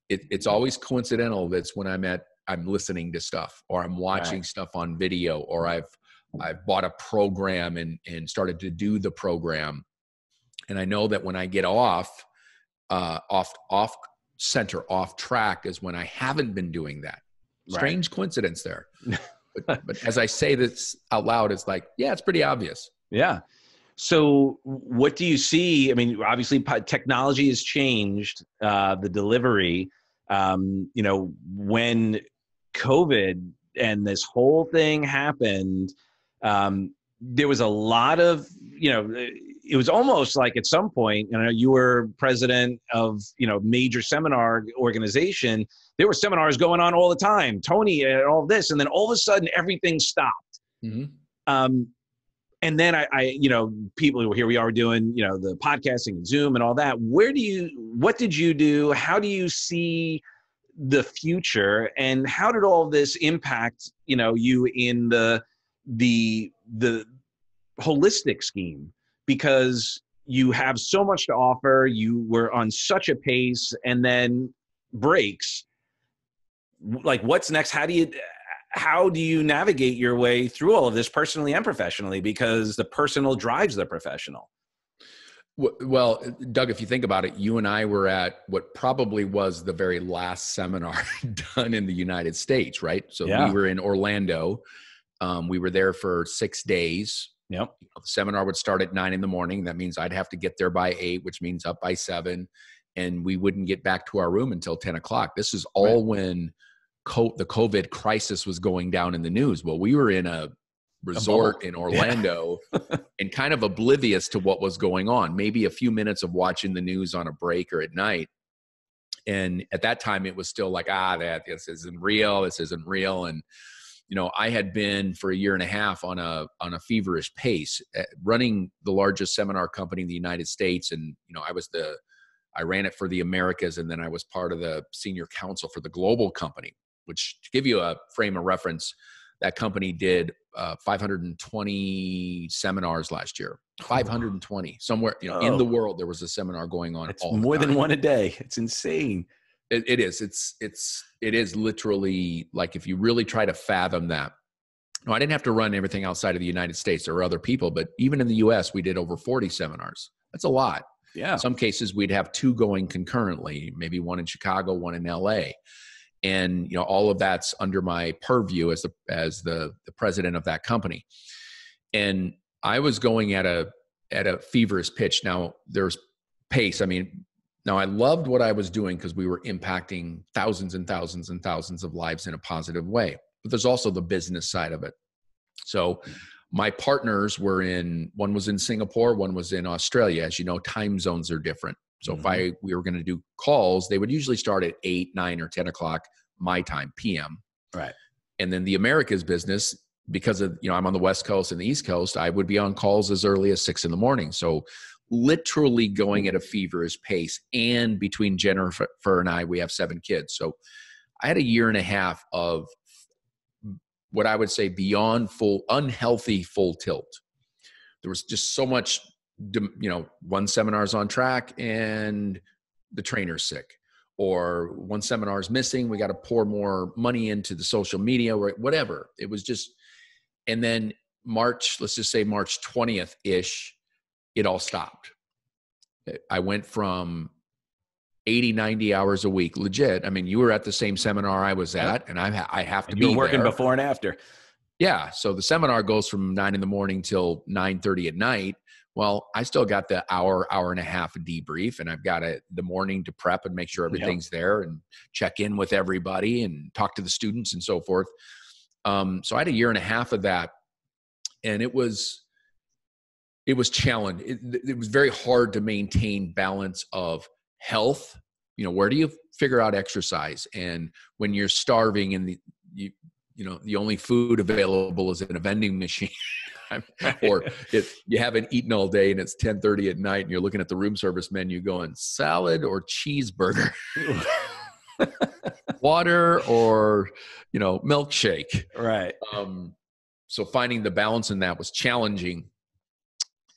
it's always coincidental. That's when I'm listening to stuff, or I'm watching stuff on video, or I've bought a program and started to do the program. And I know that when I get off center, off track, is when I haven't been doing that. Strange coincidence there. But as I say this out loud, it's like, yeah, it's pretty obvious. Yeah. So what do you see? I mean, obviously technology has changed the delivery. When COVID and this whole thing happened, there was a lot of, it was almost like at some point, you were president of, major seminar organization. There were seminars going on all the time, Tony and all this. And then all of a sudden everything stopped. Mm-hmm. And then people, here we are doing, the podcasting and Zoom and all that. What did you do? How do you see the future, and how did all this impact, you in the holistic scheme? Because you have so much to offer, you were on such a pace, and then breaks. Like, what's next? How do you navigate your way through all of this personally and professionally? Because the personal drives the professional. Well, Doug, if you think about it, you and I were at what probably was the very last seminar done in the United States, right? So we were in Orlando. We were there for 6 days. Yep. The seminar would start at 9 a.m. That means I'd have to get there by 8, which means up by 7. And we wouldn't get back to our room until 10 o'clock. This is all when the COVID crisis was going down in the news. Well, we were in a resort in Orlando and kind of oblivious to what was going on. Maybe a few minutes of watching the news on a break or at night. And at that time it was still like, this isn't real. This isn't real. And, I had been for a year and a half on a feverish pace, running the largest seminar company in the United States. And, I ran it for the Americas, and then I was part of the senior counsel for the global company, which, to give you a frame of reference, that company did 520 seminars last year. 520 somewhere, in the world, there was a seminar going on. It's more than one a day. It's insane. It is. It is literally, like, if you really try to fathom that. No, I didn't have to run everything outside of the United States. There were other people, but even in the US, we did over 40 seminars. That's a lot. Yeah. In some cases, we'd have 2 going concurrently, maybe 1 in Chicago, 1 in LA. And, all of that's under my purview as the president of that company. And I was going at a feverish pitch. Now, there's pace. Now, I loved what I was doing because we were impacting thousands and thousands and thousands of lives in a positive way. But there's also the business side of it. So my partners one was in Singapore, one was in Australia. As you know, time zones are different. So if we were going to do calls, they would usually start at 8, 9, or 10 o'clock my time, PM. Right. And then the Americas business, because of, I'm on the West Coast and the East Coast, I would be on calls as early as 6 a.m. So literally going at a feverish pace. And between Jennifer and I, we have 7 kids. So I had a year and a half of what I would say beyond unhealthy full tilt. There was just so much, one seminar's on track and the trainer's sick, or one seminar's missing. We got to pour more money into the social media or whatever. It was just, and then let's just say March 20th-ish, it all stopped. I went from 80, 90 hours a week, legit. You were at the same seminar I was at, and I have to be there. You were working before and after. Yeah. So the seminar goes from 9 a.m. till 9:30 at night. Well, I still got the hour and a half debrief, and I've got the morning to prep and make sure everything's there and check in with everybody and talk to the students and so forth. So I had a year and a half of that, and it was challenging. It was very hard to maintain balance of health. Where do you figure out exercise? And when you're starving and the only food available is in a vending machine, or if you haven't eaten all day and it's 10:30 at night and you're looking at the room service menu going salad or cheeseburger, water or, milkshake. Right. So finding the balance in that was challenging.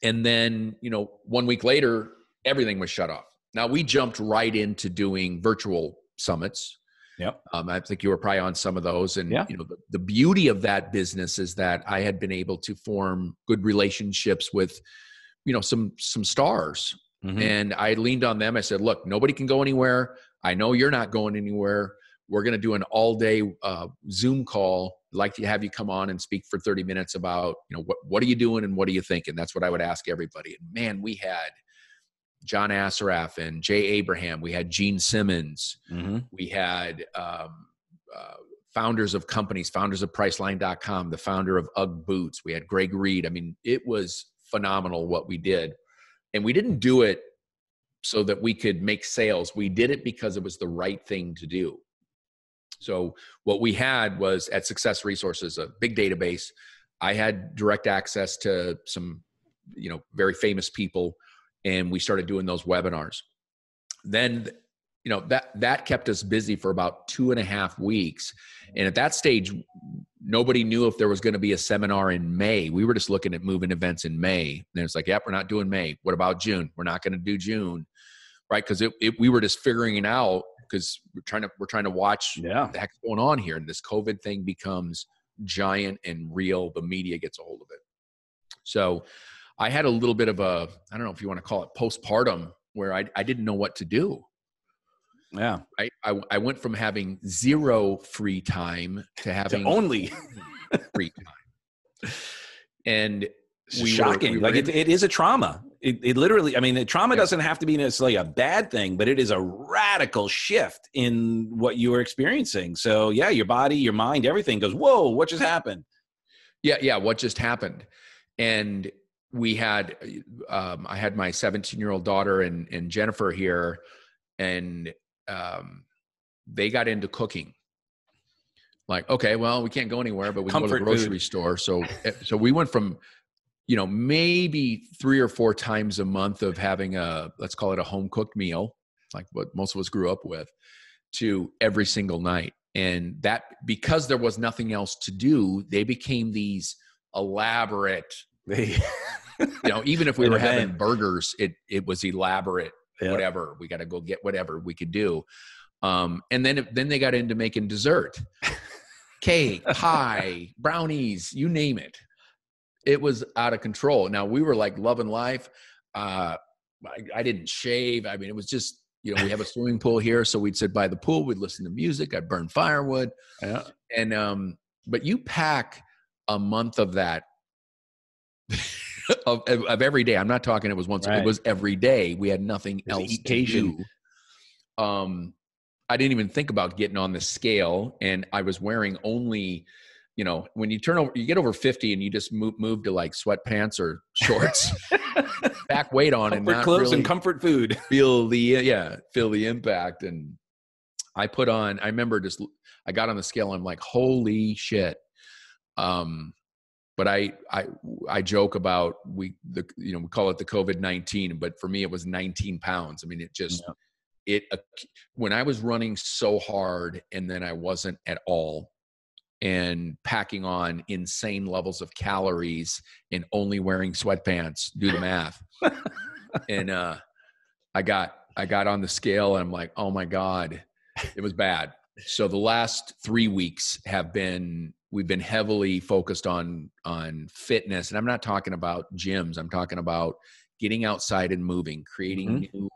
And then, 1 week later, everything was shut off. Now we jumped right into doing virtual summits. Yep. I think you were probably on some of those. And, yeah. The beauty of that business is that I had been able to form good relationships with, some stars. And I leaned on them. I said, look, nobody can go anywhere. I know you're not going anywhere. We're going to do an all-day Zoom call. I'd like to have you come on and speak for 30 minutes about, what are you doing and what are you thinking? That's what I would ask everybody. And man, we had Johs Aseraff and Jay Abraham. We had Gene Simmons. We had founders of companies, founders of Priceline.com, the founder of UGG Boots. We had Greg Reed. It was phenomenal what we did. And we didn't do it so that we could make sales. We did it because it was the right thing to do. So what we had was at Success Resources, a big database. I had direct access to some, very famous people, and we started doing those webinars. Then, that kept us busy for about 2.5 weeks. And at that stage, nobody knew if there was going to be a seminar in May. We were just looking at moving events in May. And it's like, yep, we're not doing May. What about June? We're not going to do June, right? Because we were just figuring it out, because we're trying to watch what the heck's going on here. And this COVID thing becomes giant and real. The media gets a hold of it. So I had a little bit of a, I don't know if you want to call it postpartum, where I didn't know what to do. Yeah. Right. I went from having zero free time to having only free time. And shocking. It is a trauma. It literally, trauma doesn't have to be necessarily a bad thing, but it is a radical shift in what you were experiencing. So yeah, your body, your mind, everything goes, whoa, what just happened? Yeah. What just happened? And we had, I had my 17-year-old daughter and Jennifer here, and they got into cooking. Like, okay, well, we can't go anywhere, but we can go to the Comfort grocery food. store. So we went from, maybe 3 or 4 times a month of having let's call it a home cooked meal, like what most of us grew up with, to every single night. And that, because there was nothing else to do, they became these elaborate, even if we were having burgers, it was elaborate, whatever. We got to go get whatever we could do. And then they got into making dessert, cake, pie, brownies, you name it. It was out of control. Now we were like loving life. I didn't shave. I mean, it was just, we have a swimming pool here. So we'd sit by the pool, we'd listen to music. I'd burn firewood. Yeah. And, but you pack a month of that of every day. I'm not talking, it was once, it was every day. We had nothing else to do. I didn't even think about getting on the scale, and I was wearing only, when you get over 50 and you just move to like sweatpants or shorts, back weight on, comfort and not clothes really and comfort food, feel the impact. And I remember I got on the scale, and I'm like, holy shit. But I joke about, we call it the COVID-19, but for me it was 19 pounds. I mean, it just, when I was running so hard and then I wasn't at all, and packing on insane levels of calories and only wearing sweatpants, do the math. And I got on the scale, and I'm like, oh my God, it was bad. So the last 3 weeks we've been heavily focused on fitness. And I'm not talking about gyms. I'm talking about getting outside and moving, creating new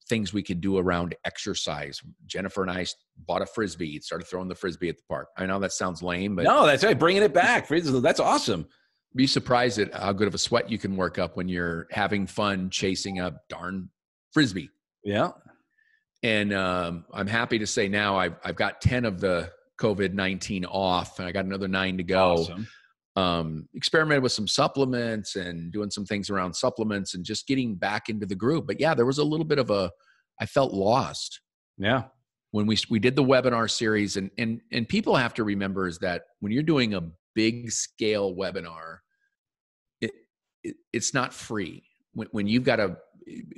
things we could do around exercise. Jennifer and I bought a Frisbee, started throwing the Frisbee at the park. I know that sounds lame, but no, that's right. Bringing it back. That's awesome. Be surprised at how good of a sweat you can work up when you're having fun chasing a darn Frisbee. Yeah. And I'm happy to say now I've got 10 of the COVID-19 off, and I got another 9 to go. Awesome. Experimented with some supplements and doing some things around supplements and just getting back into the group. But yeah, there was a little bit of I felt lost. Yeah. When we did the webinar series, and people have to remember is that when you're doing a big scale webinar, it's not free. When you've got to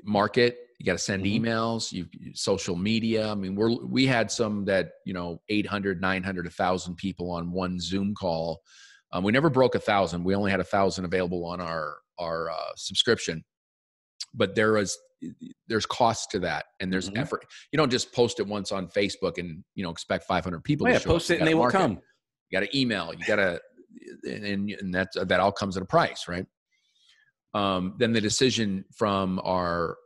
market, you got to send emails, social media. I mean, we had some that, 800, 900, 1,000 people on one Zoom call. We never broke 1,000. We only had 1,000 available on our subscription, but there's cost to that, and there's effort. You don't just post it once on Facebook and expect 500 people to show post it and they will come. You got to email. You got to, and that all comes at a price, right? Then the decision from our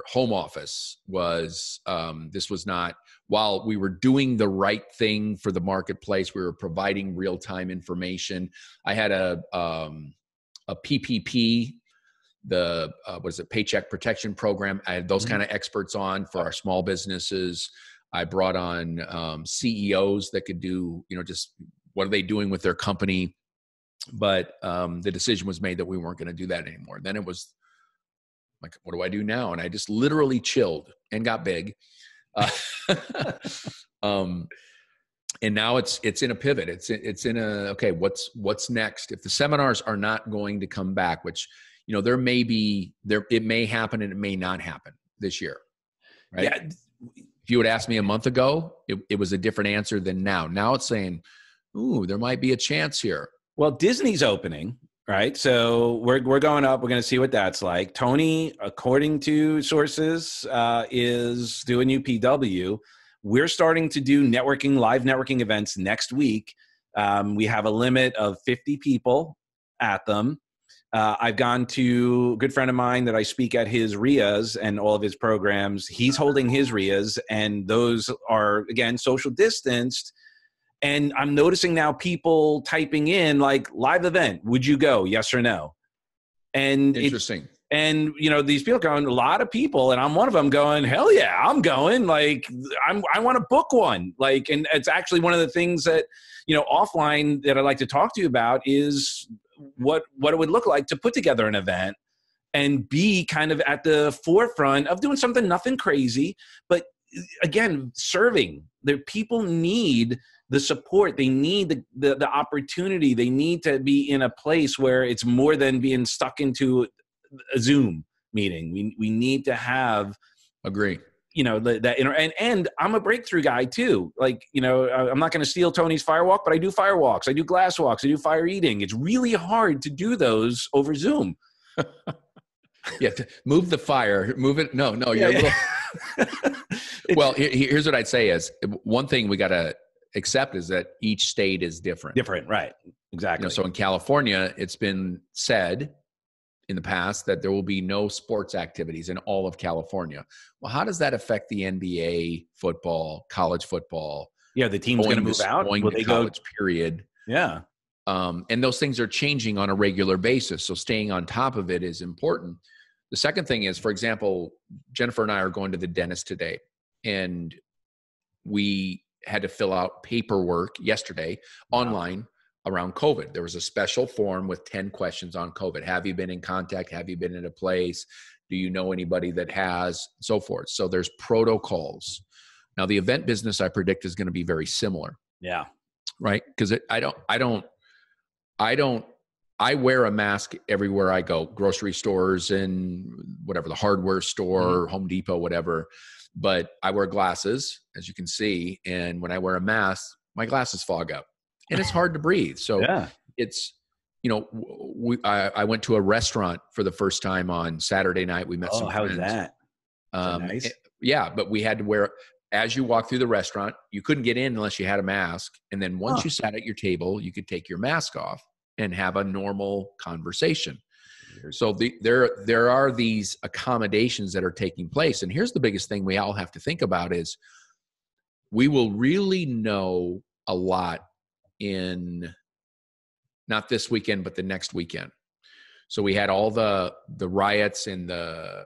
home office was, this was not, while we were doing the right thing for the marketplace, we were providing real-time information. I had a PPP, Paycheck Protection Program. I had those kind of experts on for our small businesses. I brought on CEOs that could do, just what are they doing with their company. But the decision was made that we weren't going to do that anymore. Then it was like, what do I do now? And I just literally chilled and got big. And now it's in a pivot. It's in a, okay, what's next? If the seminars are not going to come back, which, it may happen and it may not happen this year. Right. Yeah. If you would ask me a month ago, it was a different answer than now. Now it's saying, ooh, there might be a chance here. Well, Disney's opening, right? So we're going up. We're going to see what that's like. Tony, according to sources, is doing UPW. We're starting to do live networking events next week. We have a limit of 50 people at them. I've gone to a good friend of mine that I speak at his RIAs and all of his programs. He's holding his RIAs, and those are, again, social distanced. And I'm noticing now people typing in like live event. Would you go? Yes or no? And interesting. And these people going, a lot of people, and I'm one of them going, hell yeah, I'm going. Like I want to book one. Like, and it's actually one of the things that, offline that I'd like to talk to you about is what it would look like to put together an event and be kind of at the forefront of doing something, nothing crazy, but again, serving. The people need the support. They need the opportunity. They need to be in a place where it's more than being stuck into a Zoom meeting. We need to have, agree, and I'm a breakthrough guy too. Like, I'm not going to steal Tony's fire walk, but I do fire walks. I do glass walks. I do fire eating. It's really hard to do those over Zoom. Yeah, to move the fire, move it. No, you're a little. Well, here's what I'd say is one thing we got to accept is that each state is different. Different, right? Exactly. So in California, it's been said in the past that there will be no sports activities in all of California. Well, how does that affect the NBA, football, college football? Yeah, the team's going to move out. Will they college period? Yeah. And those things are changing on a regular basis. So staying on top of it is important. The second thing is, for example, Jennifer and I are going to the dentist today, and we had to fill out paperwork yesterday online around COVID. There was a special form with 10 questions on COVID. Have you been in contact? Have you been in a place? Do you know anybody that has? So forth. So there's protocols. Now the event business, I predict, is going to be very similar. Yeah. Right. Because I wear a mask everywhere I go, grocery stores and whatever, the hardware store, Home Depot, whatever. But I wear glasses, as you can see. And when I wear a mask, my glasses fog up and it's hard to breathe. So it's, I went to a restaurant for the first time on Saturday night. We met some how friends. was that? Nice? Yeah, but we had to wear, as you walk through the restaurant, you couldn't get in unless you had a mask. And then once you sat at your table, you could take your mask off and have a normal conversation. So there are these accommodations that are taking place. And here's the biggest thing we all have to think about is we will really know a lot in not this weekend, but the next weekend. So we had all the riots and the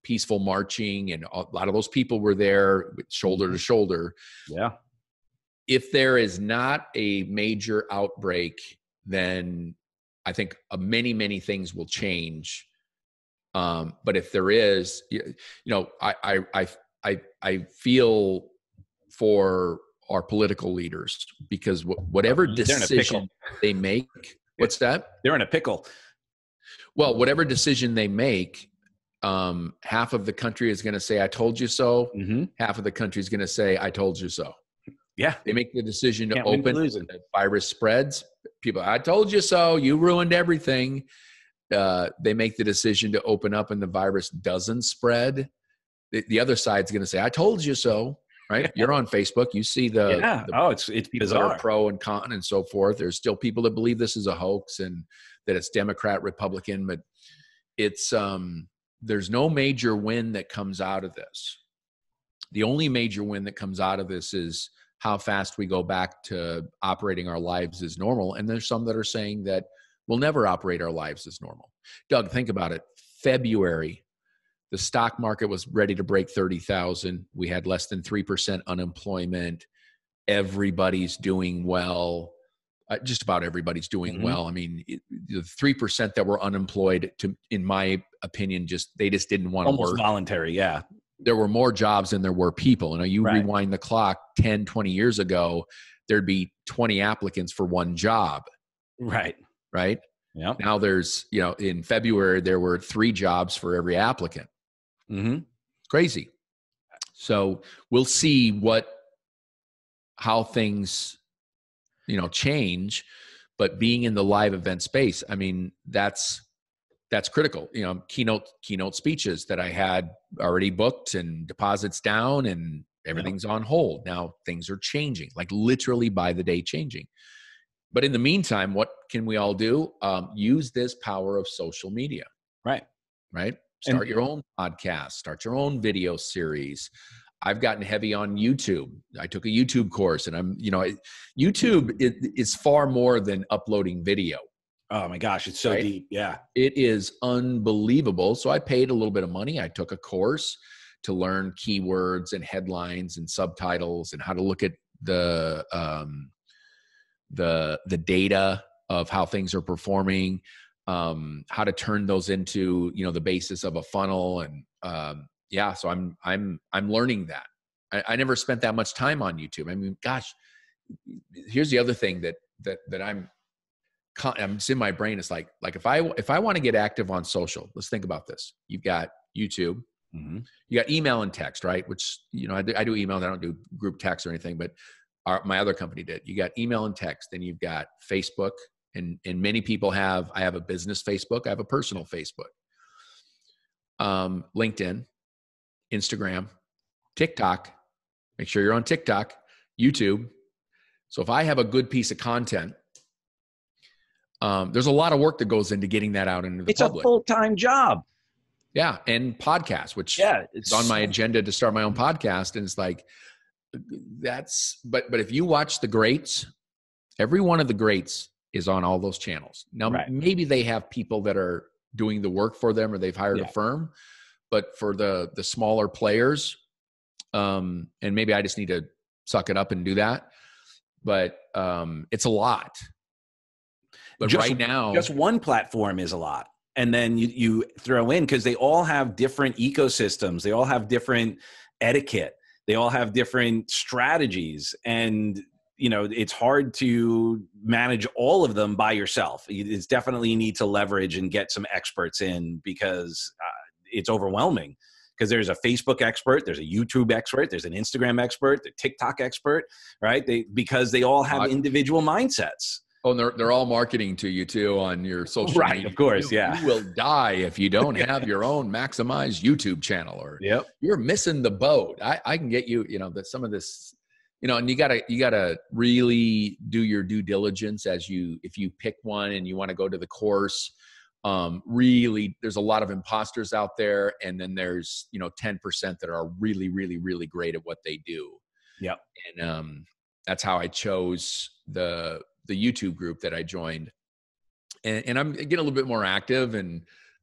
peaceful marching, and a lot of those people were there shoulder to shoulder. Yeah. If there is not a major outbreak, then I think many, many things will change. But if there is, I feel for our political leaders, because whatever decision they make, what's that? They're in a pickle. Well, whatever decision they make, half of the country is going to say, I told you so. Mm-hmm. Half of the country is going to say, I told you so. Yeah. They make the decision to open, the virus spreads. People, I told you so. You ruined everything. They make the decision to open up and the virus doesn't spread. The other side's going to say, I told you so. Right? You're on Facebook. You see it's bizarre. Pro and con and so forth. There's still people that believe this is a hoax and that it's Democrat, Republican, but it's there's no major win that comes out of this. The only major win that comes out of this is how fast we go back to operating our lives as normal. And there's some that are saying that we'll never operate our lives as normal. Doug, think about it. February, the stock market was ready to break 30,000. We had less than 3% unemployment. Everybody's doing well. Just about everybody's doing well. I mean, the 3% that were unemployed, in my opinion, they just didn't want to work. Almost voluntary, yeah. There were more jobs than there were people. Rewind the clock 10, 20 years ago, there'd be 20 applicants for one job. Right. Right? Yeah. Now there's, in February, there were 3 jobs for every applicant. Crazy. So we'll see how things, change, but being in the live event space, I mean, that's critical. Keynote speeches that I had already booked and deposits down and everything's on hold. Now things are changing, like literally by the day changing. But in the meantime, what can we all do? Use this power of social media. Right. Start your own podcast, start your own video series. I've gotten heavy on YouTube. I took a YouTube course and YouTube is far more than uploading video. Oh my gosh, it's so deep. Yeah. It is unbelievable. So I paid a little bit of money. I took a course to learn keywords and headlines and subtitles and how to look at the data of how things are performing, how to turn those into, the basis of a funnel. And so I'm learning that. I never spent that much time on YouTube. I mean, gosh, here's the other thing that I'm it's in my brain. It's like if I want to get active on social, let's think about this. You've got YouTube, you got email and text, right? Which, I do email. I don't do group text or anything, but my other company did. You got email and text, then you've got Facebook, and many people I have a business Facebook. I have a personal Facebook, LinkedIn, Instagram, TikTok. Make sure you're on TikTok, YouTube. So if I have a good piece of content, there's a lot of work that goes into getting that out into the public. It's a full-time job. Yeah. And podcasts, which it's on my agenda to start my own podcast. And it's like, but if you watch the greats, every one of the greats is on all those channels. Now, maybe they have people that are doing the work for them, or they've hired a firm, but for the smaller players, and maybe I just need to suck it up and do that. But it's a lot. But right now, just one platform is a lot. And then you throw in, because they all have different ecosystems. They all have different etiquette. They all have different strategies. And, it's hard to manage all of them by yourself. It's definitely, you need to leverage and get some experts in, because it's overwhelming. Because there's a Facebook expert, there's a YouTube expert, there's an Instagram expert, the TikTok expert, right? Because they all have individual mindsets. Oh, and they're all marketing to you too on your social media. Right, of course, you will die if you don't have your own maximized YouTube channel, or you're missing the boat. I can get you, some of this, and you gotta really do your due diligence if you pick one and you want to go to the course. Really, there's a lot of imposters out there, and then there's 10% that are really, really, really great at what they do. Yep. And that's how I chose the YouTube group that I joined, and I'm getting a little bit more active. And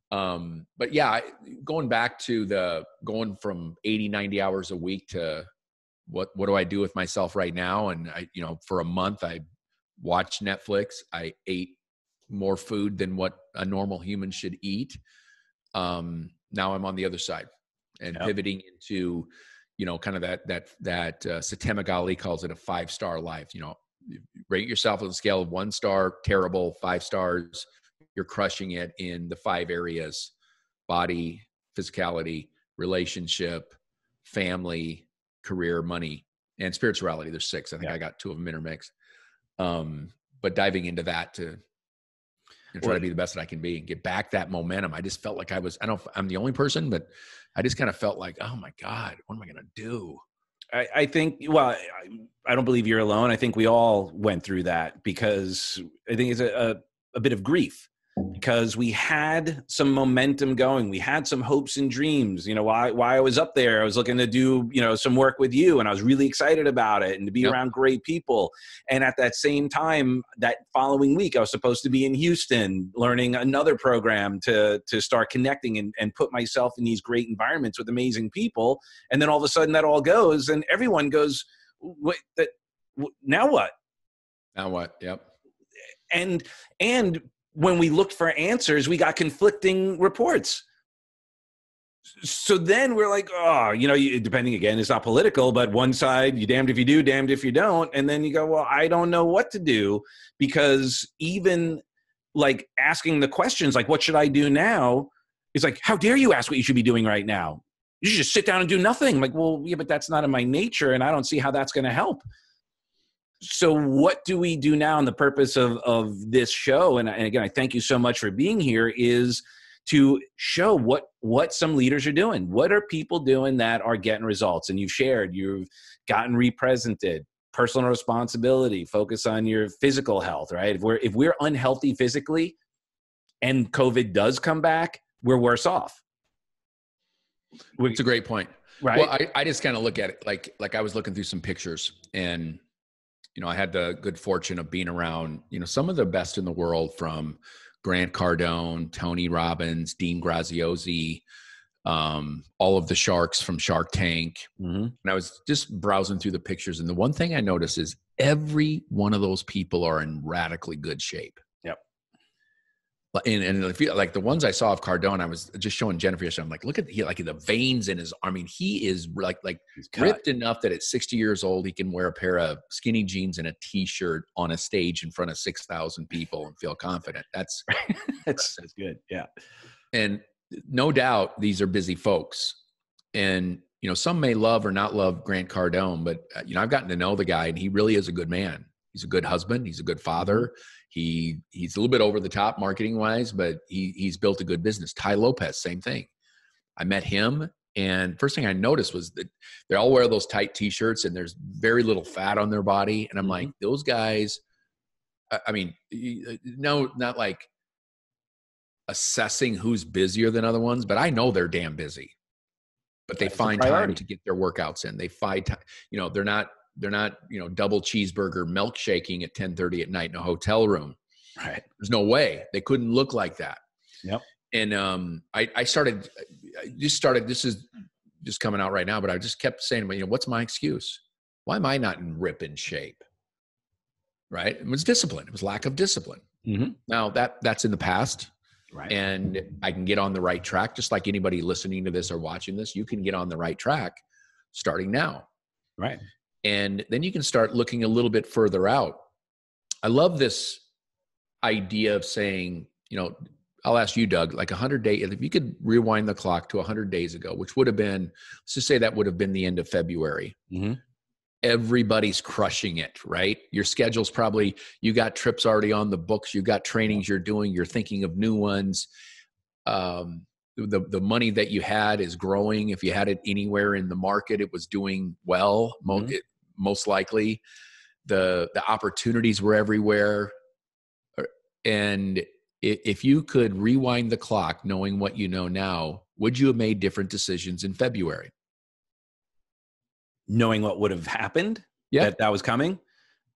but yeah, going back to going from 80, 90 hours a week to what do I do with myself right now? And for a month I watched Netflix. I ate more food than what a normal human should eat. Now I'm on the other side and pivoting into, kind of that Satemic Ali calls it a 5-star life. Rate yourself on a scale of 1 star, terrible, 5 stars. You're crushing it in the 5 areas: body, physicality, relationship, family, career, money, and spirituality. There's 6. I think I got 2 of them intermixed. But diving into that to try to be the best that I can be and get back that momentum. I just felt like I don't know if I'm the only person, but I just kind of felt like, oh my God, what am I going to do? I think, I don't believe you're alone. I think we all went through that, because I think it's a bit of grief, because we had some momentum going. We had some hopes and dreams. Why I was up there, I was looking to do, some work with you, and I was really excited about it and to be around great people. And at that same time, that following week, I was supposed to be in Houston learning another program to start connecting and put myself in these great environments with amazing people. And then all of a sudden that all goes, and everyone goes, now what? Now what? Yep. And when we looked for answers, we got conflicting reports. So then we're like, depending, again, it's not political, but one side, you damned if you do, damned if you don't. And then you go, well, I don't know what to do, because even like asking the questions, like, what should I do now? It's like, how dare you ask what you should be doing right now? You should just sit down and do nothing. I'm like, well, yeah, but that's not in my nature, and I don't see how that's going to help. So what do we do now? And the purpose of this show, and again, I thank you so much for being here, is to show what some leaders are doing. What are people doing that are getting results? And you've gotten represented, personal responsibility, focus on your physical health, right? If we're unhealthy physically and COVID does come back, we're worse off. It's a great point. Right. Well, I just kind of look at it like I was looking through some pictures, and I had the good fortune of being around, some of the best in the world, from Grant Cardone, Tony Robbins, Dean Graziosi, all of the sharks from Shark Tank. Mm-hmm. And I was just browsing through the pictures, and the one thing I noticed is every one of those people are in radically good shape. Yep. And I feel like the ones I saw of Cardone, I was just showing Jennifer yesterday. I'm like, look at like the veins in his arm. I mean, he is like ripped enough that at 60 years old, he can wear a pair of skinny jeans and a t-shirt on a stage in front of 6,000 people and feel confident. That's that's good. Yeah. And no doubt these are busy folks. And, some may love or not love Grant Cardone, but I've gotten to know the guy, and he really is a good man. He's a good husband. He's a good father. He's a little bit over the top marketing wise, but he's built a good business. Tai Lopez, same thing. I met him, and first thing I noticed was that they all wear those tight t-shirts and there's very little fat on their body. And I'm like, those guys, I mean, no, not like assessing who's busier than other ones, but I know they're damn busy, but they find time to get their workouts in. They find time, they're not, double cheeseburger milkshaking at 10:30 at night in a hotel room. Right. There's no way they couldn't look like that. Yep. And I started, this is just coming out right now, but I just kept saying, what's my excuse? Why am I not in ripping shape? Right. It was discipline. It was lack of discipline. Mm-hmm. Now that's in the past. Right. And I can get on the right track. Just like anybody listening to this or watching this, you can get on the right track starting now. Right. And then you can start looking a little bit further out. I love this idea of saying, I'll ask you, Doug, like 100 days, if you could rewind the clock to 100 days ago, which would have been, let's just say that would have been the end of February. Mm-hmm. Everybody's crushing it, right? Your schedule's probably, you got trips already on the books. You got trainings you're doing. You're thinking of new ones. The money that you had is growing. If you had it anywhere in the market, it was doing well. Most likely the opportunities were everywhere. And if you could rewind the clock, knowing what you know now, would you have made different decisions in February? Knowing what would have happened, that was coming.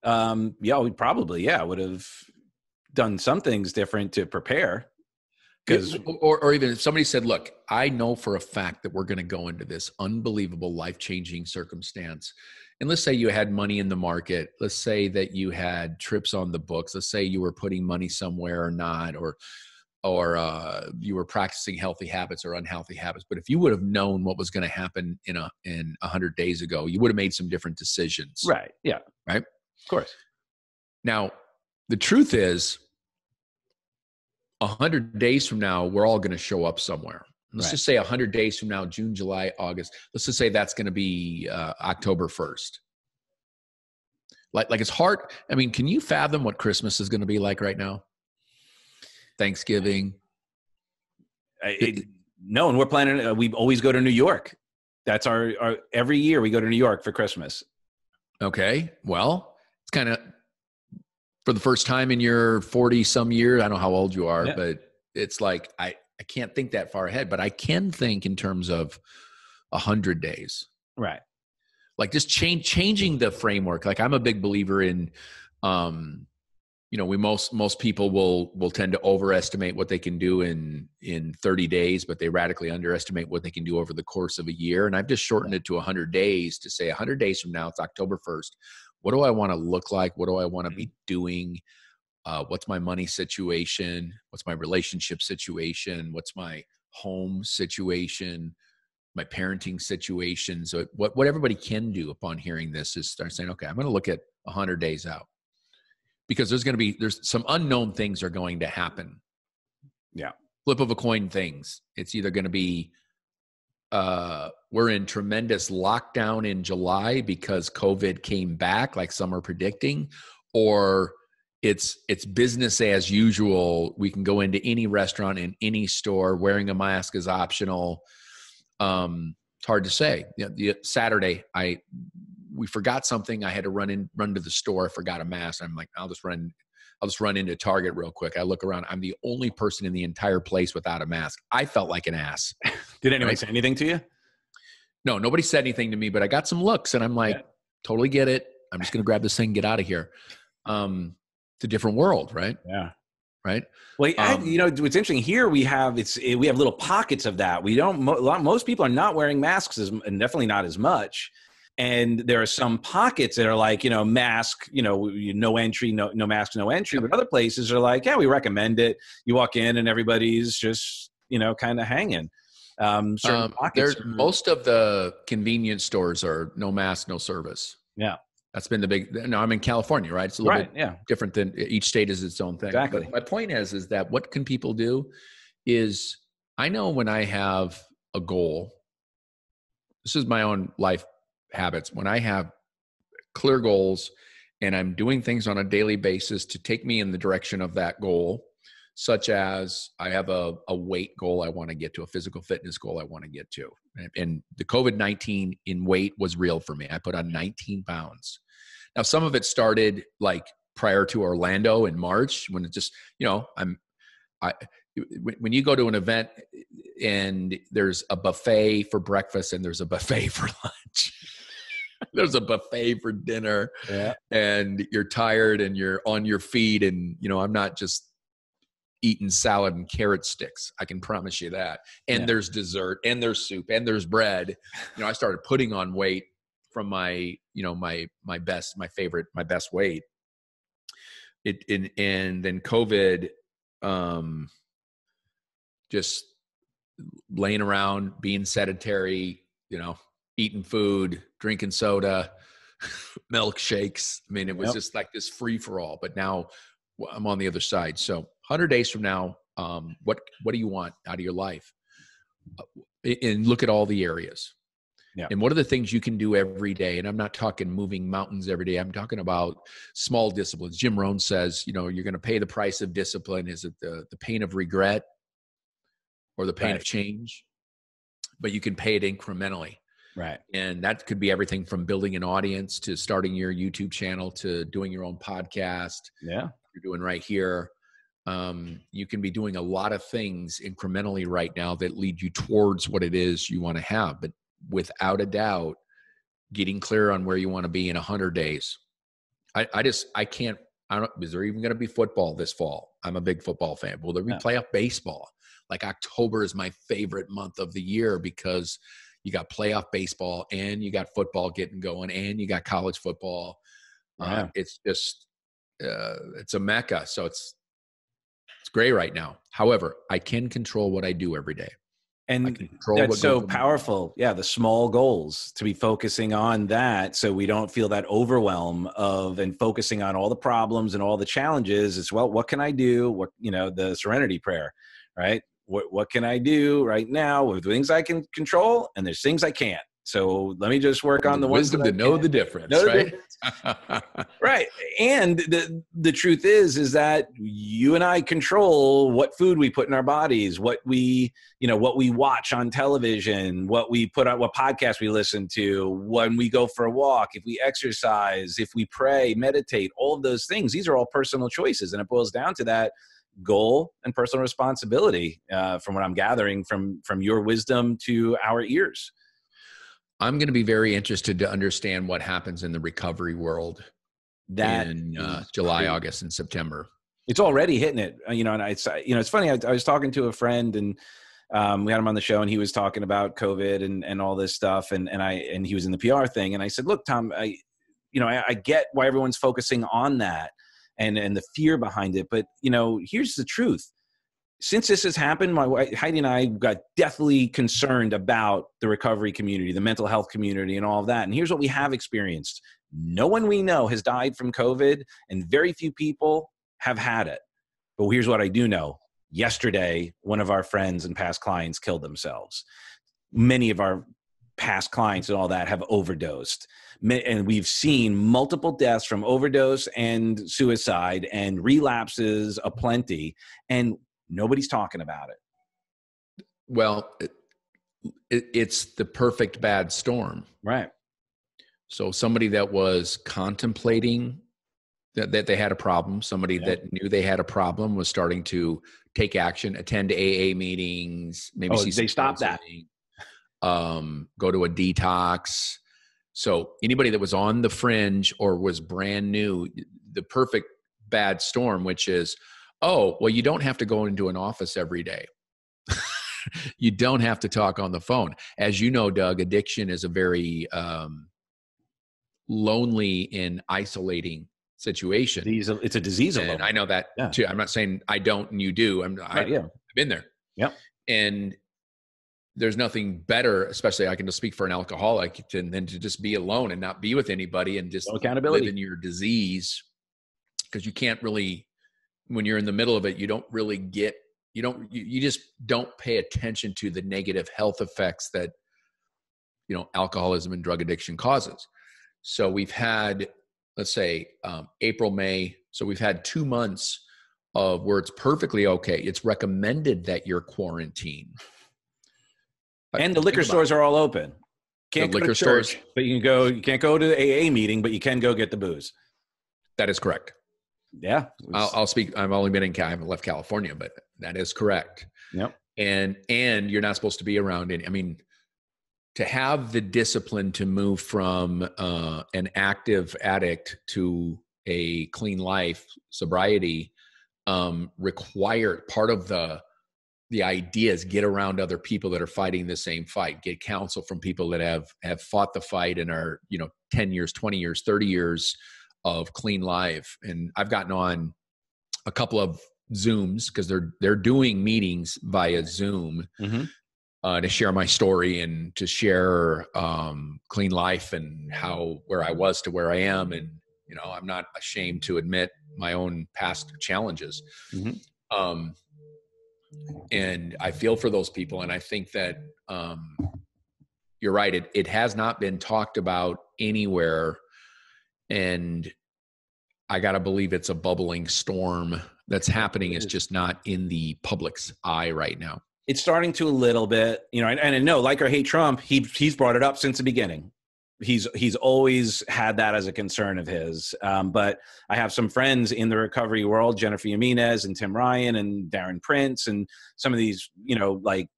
We probably, would have done some things different to prepare. Because, or even if somebody said, look, I know for a fact that we're going to go into this unbelievable life-changing circumstance. And let's say you had money in the market. Let's say that you had trips on the books. Let's say you were putting money somewhere or not, or you were practicing healthy habits or unhealthy habits. But if you would have known what was going to happen in 100 days ago, you would have made some different decisions. Right. Yeah. Right. Of course. Now, the truth is, 100 days from now, we're all going to show up somewhere. Let's just say 100 days from now, June, July, August. Let's just say that's going to be October 1st. Like it's hard. I mean, can you fathom what Christmas is going to be like right now? Thanksgiving. No, and we're planning. We always go to New York. That's our every year we go to New York for Christmas. Okay. Well, it's kind of for the first time in your 40 some years. I don't know how old you are, but it's like, I can't think that far ahead, but I can think in terms of 100 days. Right. Like just changing the framework. Like I'm a big believer in, most people will tend to overestimate what they can do in 30 days, but they radically underestimate what they can do over the course of a year. And I've just shortened it to 100 days to say 100 days from now, it's October 1st. What do I want to look like? What do I want to be doing? What's my money situation? What's my relationship situation? What's my home situation? My parenting situation? So what everybody can do upon hearing this is start saying, okay, I'm going to look at 100 days out. Because there's some unknown things are going to happen. Yeah. Flip of a coin things. It's either going to be, we're in tremendous lockdown in July because COVID came back like some are predicting, or it's business as usual. We can go into any restaurant in any store. Wearing a mask is optional. It's hard to say. Saturday, we forgot something. I had to run to the store. I forgot a mask. I'm like, I'll just run into Target real quick. I look around. I'm the only person in the entire place without a mask. I felt like an ass. Did anyone say anything to you? No, nobody said anything to me, but I got some looks and I'm like, totally get it. I'm just going to grab this thing and get out of here. It's a different world, right? Yeah. Right. Well, what's interesting here, we have little pockets of that. Most people are not wearing masks and definitely not as much. And there are some pockets that are like, mask, no entry, no mask, no entry. But other places are like, yeah, we recommend it. You walk in and everybody's just, kind of hanging. Certain pockets. Most of the convenience stores are no mask, no service. Yeah. That's been the big, no, I'm in California, right? It's a little bit different than each state is its own thing. Exactly. But my point is that what can people do is, I know when I have a goal, this is my own life habits. When I have clear goals and I'm doing things on a daily basis to take me in the direction of that goal, such as I have a weight goal I want to get to, a physical fitness goal I want to get to. And the COVID-19 in weight was real for me. I put on 19 pounds. Now, some of it started like prior to Orlando in March, when it just, when you go to an event and there's a buffet for breakfast and there's a buffet for lunch, there's a buffet for dinner, and you're tired and you're on your feet, and I'm not just eating salad and carrot sticks, I can promise you that. And there's dessert and there's soup and there's bread. I started putting on weight from my best weight. And then COVID, just laying around, being sedentary, eating food, drinking soda, milkshakes. I mean, it was just like this free for all, but now I'm on the other side. So 100 days from now, what do you want out of your life? And look at all the areas. Yeah. And what are the things you can do every day? And I'm not talking moving mountains every day. I'm talking about small disciplines. Jim Rohn says, you're going to pay the price of discipline. Is it the pain of regret or the pain of change? But you can pay it incrementally. Right. And that could be everything from building an audience to starting your YouTube channel to doing your own podcast. Yeah. You're doing right here. You can be doing a lot of things incrementally right now that lead you towards what it is you want to have. But without a doubt, getting clear on where you want to be in 100 days. I don't, is there even going to be football this fall? I'm a big football fan. Will there be playoff baseball? Like October is my favorite month of the year because you got playoff baseball and you got football getting going and you got college football. It's just, it's a mecca. So it's great right now. However, I can control what I do every day. And that's so powerful. Yeah. The small goals, to be focusing on that. So we don't feel that overwhelm and focusing on all the problems and all the challenges as well. What can I do? The serenity prayer, right? What can I do right now with things I can control? And there's things I can't. So let me just work on the wisdom to know the difference, right? Right. And the truth is that you and I control what food we put in our bodies, what we watch on television, what we put on, what podcast we listen to, when we go for a walk, if we exercise, if we pray, meditate, all of those things. These are all personal choices. And it boils down to that goal and personal responsibility, from what I'm gathering from your wisdom to our ears. I'm going to be very interested to understand what happens in the recovery world in July, August, and September. It's already hitting it, and it's funny. I was talking to a friend and we had him on the show and he was talking about COVID and all this stuff. And he was in the PR thing. And I said, look, Tom, I get why everyone's focusing on that and the fear behind it. But, here's the truth. Since this has happened, my wife, Heidi, and I got deathly concerned about the recovery community, the mental health community, and all of that. And here's what we have experienced. No one we know has died from COVID, and very few people have had it. But here's what I do know. Yesterday, one of our friends and past clients killed themselves. Many of our past clients and all that have overdosed. And we've seen multiple deaths from overdose and suicide and relapses aplenty. And nobody's talking about it. Well, it's the perfect bad storm. Right. So somebody that was contemplating that they had a problem, somebody that knew they had a problem was starting to take action, attend AA meetings, maybe they stopped that. Go to a detox. So anybody that was on the fringe or was brand new, the perfect bad storm, which is, you don't have to go into an office every day. You don't have to talk on the phone. As you know, Doug, addiction is a very lonely and isolating situation. It's a disease alone. And I know that too. I'm not saying I don't and you do. I've been there. Yep. And there's nothing better, especially I can just speak for an alcoholic, than to just be alone and not be with anybody and just live in your disease. Because you can't really, when you're in the middle of it, you don't really get, you just don't pay attention to the negative health effects that, alcoholism and drug addiction causes. So we've had, let's say, April, May. So we've had 2 months of where it's perfectly okay. It's recommended that you're quarantined. And the liquor stores are all open. Can't go to church, but you can't go to the AA meeting, but you can go get the booze. That is correct. Yeah. I'll speak. I've only been I haven't left California, but that is correct. Yep. And you're not supposed to be around any, to have the discipline to move from an active addict to a clean life, sobriety, required part of the idea is get around other people that are fighting the same fight, get counsel from people that have fought the fight and are, 10 years, 20 years, 30 years of clean life. And I've gotten on a couple of Zooms because they're doing meetings via Zoom to share my story and to share clean life and where I was to where I am. And, I'm not ashamed to admit my own past challenges. And I feel for those people. And I think that you're right. It has not been talked about anywhere. And I got to believe it's a bubbling storm that's happening. It's just not in the public's eye right now. It's starting to a little bit, and I know, like or hate Trump, he's brought it up since the beginning. He's always had that as a concern of his. But I have some friends in the recovery world, Jennifer Jimenez and Tim Ryan and Darren Prince, and some of these, like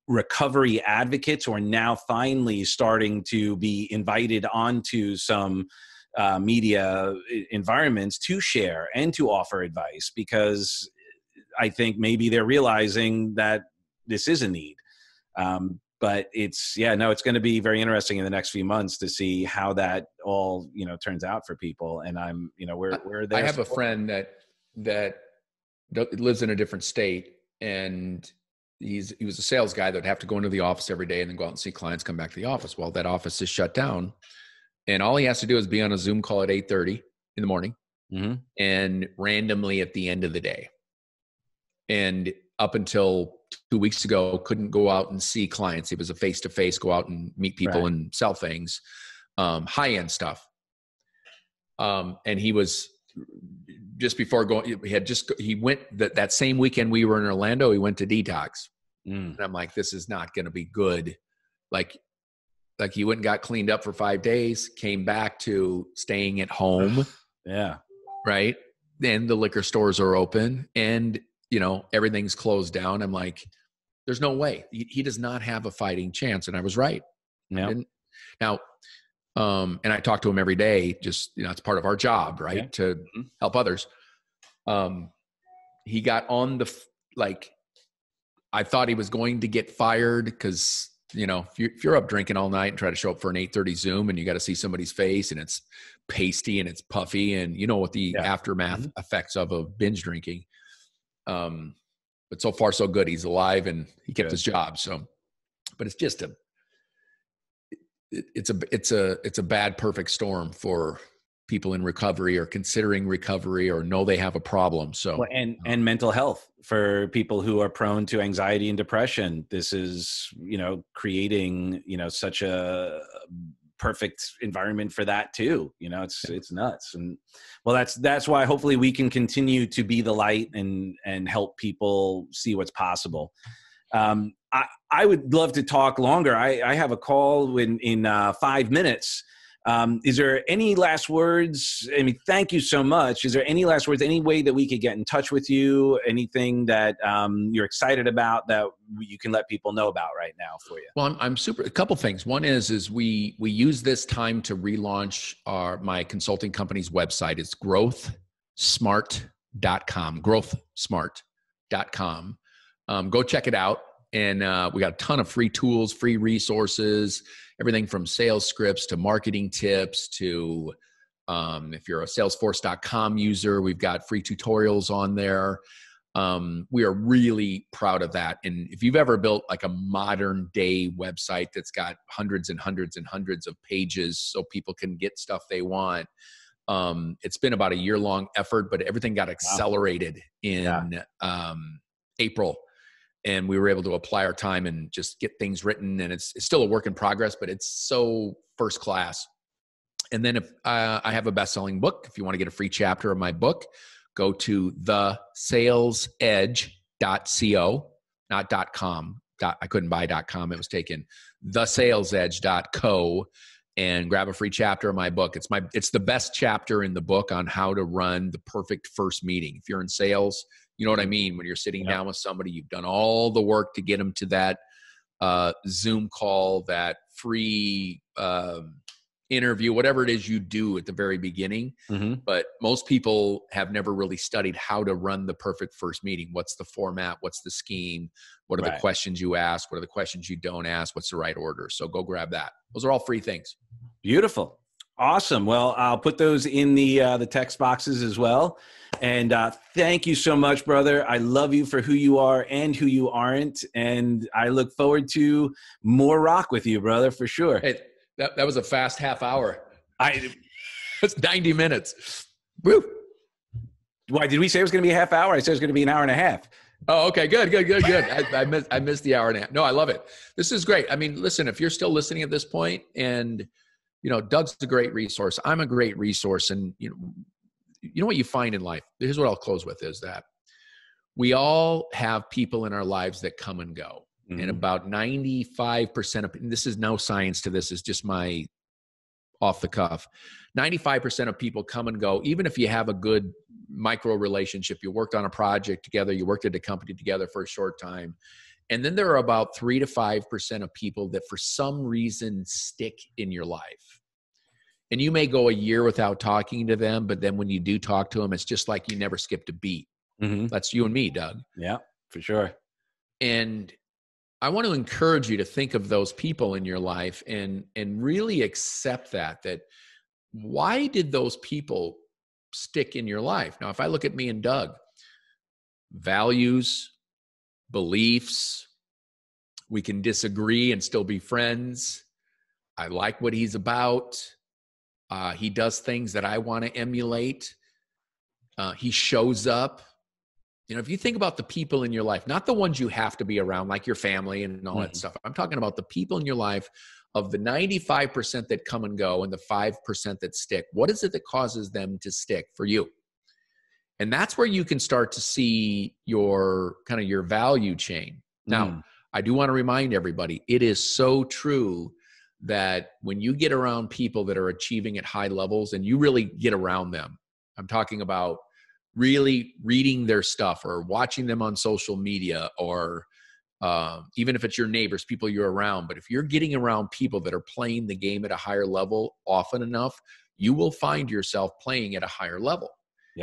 recovery advocates who are now finally starting to be invited onto some media environments to share and to offer advice, because I think maybe they're realizing that this is a need. But it's going to be very interesting in the next few months to see how that all, turns out for people. And I'm, we're there. I have a friend that lives in a different state, and he was a sales guy that would have to go into the office every day and then go out and see clients, come back to the office. Well, that office is shut down, and all he has to do is be on a Zoom call at 8:30 in the morning and randomly at the end of the day. And up until 2 weeks ago, couldn't go out and see clients. It was a face-to-face, go out and meet people and sell things, high-end stuff. And he was just before going, he went that same weekend we were in Orlando, he went to detox. And I'm like, this is not going to be good. Like he went and got cleaned up for 5 days, came back to staying at home. Yeah. Right. Then the liquor stores are open and, everything's closed down. I'm like, there's no way. He does not have a fighting chance. And I was right. Yeah. Now, and I talk to him every day, just, it's part of our job, right? Yeah. To help others. He got on I thought he was going to get fired because, if you're up drinking all night and try to show up for an 8:30 Zoom and you got to see somebody's face and it's pasty and it's puffy and what the aftermath effects of binge drinking. But so far so good. He's alive and he kept his job. So, but it's just it's a bad perfect storm for people in recovery or considering recovery or know they have a problem. So, and mental health for people who are prone to anxiety and depression. This is, creating, such a perfect environment for that too. It's nuts. And well, that's why hopefully we can continue to be the light and help people see what's possible. I would love to talk longer. I have a call in 5 minutes. Is there any last words? Thank you so much. Is there any last words, any way that we could get in touch with you? Anything that you're excited about that you can let people know about right now for you? Well, I'm super, a couple things. One is we use this time to relaunch my consulting company's website. It's growthsmart.com, growthsmart.com. Go check it out. And we got a ton of free tools, free resources, everything from sales scripts to marketing tips to if you're a Salesforce.com user, we've got free tutorials on there. We are really proud of that. And if you've ever built like a modern day website that's got hundreds and hundreds and hundreds of pages so people can get stuff they want, it's been about a year-long effort, but everything got accelerated in April. And we were able to apply our time and just get things written. And it's still a work in progress, but it's so first class. And then if I have a best-selling book, if you want to get a free chapter of my book, go to thesalesedge.co, not .com. I couldn't buy .com. It was taken. Thesalesedge.co, and grab a free chapter of my book. It's the best chapter in the book on how to run the perfect first meeting. If you're in sales, you know what I mean? When you're sitting down with somebody, you've done all the work to get them to that Zoom call, that free interview, whatever it is you do at the very beginning. But most people have never really studied how to run the perfect first meeting. What's the format? What's the scheme? What are the questions you ask? What are the questions you don't ask? What's the right order? So go grab that. Those are all free things. Beautiful. Awesome. Well, I'll put those in the text boxes as well. And thank you so much, brother. I love you for who you are and who you aren't. And I look forward to more rock with you, brother, for sure. Hey, that was a fast half hour. It's 90 minutes. Woo. Why did we say it was going to be a half hour? I said it was going to be an hour and a half. Oh, okay. Good. I missed the hour and a half. No, I love it. This is great. I mean, listen, if you're still listening at this point, and you know, Doug's a great resource. I'm a great resource. And you know what you find in life? Here's what I'll close with, is that we all have people in our lives that come and go. And about 95% of, and this is no science to this, is just my off the cuff. 95% of people come and go, even if you have a good micro relationship, you worked on a project together, you worked at a company together for a short time. And then there are about 3 to 5% of people that for some reason stick in your life. And you may go a year without talking to them, but then when you do talk to them, it's just like you never skipped a beat. That's you and me, Doug. Yeah, for sure. And I want to encourage you to think of those people in your life and really accept that why did those people stick in your life? Now, if I look at me and Doug, values, beliefs, we can disagree and still be friends. I like what he's about. He does things that I want to emulate. He shows up. You know, if you think about the people in your life, not the ones you have to be around, like your family and all that stuff. I'm talking about the people in your life, of the 95% that come and go and the 5% that stick. What is it that causes them to stick for you? And that's where you can start to see your kind of your value chain. Now, I do want to remind everybody, it is so true that when you get around people that are achieving at high levels and you really get around them, I'm talking about really reading their stuff or watching them on social media, or even if it's your neighbors, people you're around. But if you're getting around people that are playing the game at a higher level often enough, you will find yourself playing at a higher level.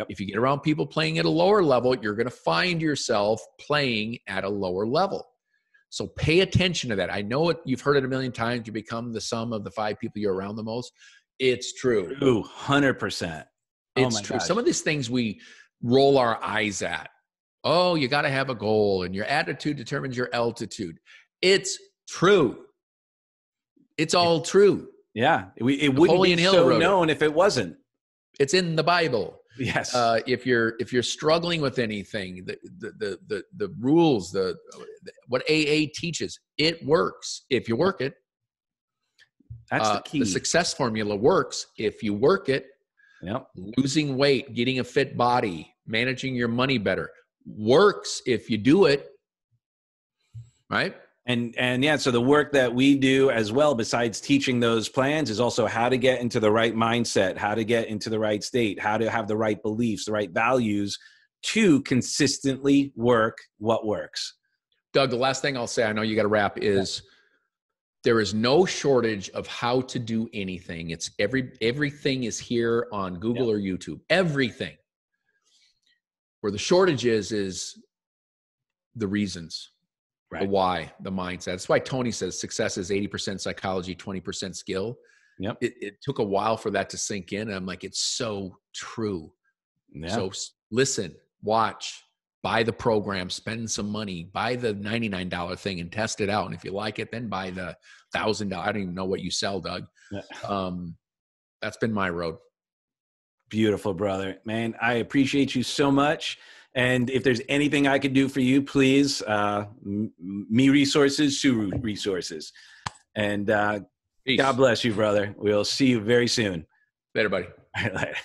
If you get around people playing at a lower level, you're going to find yourself playing at a lower level. So pay attention to that. I know it, you've heard it a million times. You become the sum of the 5 people you're around the most. It's true. Ooh, 100%. It's true. Some of these things we roll our eyes at. Oh, you got to have a goal, and your attitude determines your altitude. It's true. It's all true. Yeah. It wouldn't be so known if it wasn't. It's in the Bible. Yes. If you're struggling with anything, the rules, what AA teaches, it works if you work it. That's the key. The success formula works if you work it. Yep. Losing weight, getting a fit body, managing your money better works if you do it. Right? And yeah, so the work that we do as well, besides teaching those plans, is also how to get into the right mindset, how to get into the right state, how to have the right beliefs, the right values to consistently work what works. Doug, the last thing I'll say, I know you got to wrap, is there is no shortage of how to do anything. It's everything is here on Google or YouTube. Everything. Where the shortage is the reasons. Right. The why, the mindset. That's why Tony says success is 80% psychology, 20% skill. Yep. It took a while for that to sink in. And I'm like, it's so true. Yeah. So listen, watch, buy the program, spend some money, buy the $99 thing and test it out. And if you like it, then buy the $1,000. I don't even know what you sell, Doug. Yeah. That's been my road. Beautiful, brother. Man, I appreciate you so much. And if there's anything I could do for you, please, me resources, Suru resources. And Peace. God bless you, brother. We'll see you very soon. Later, buddy. All right, later.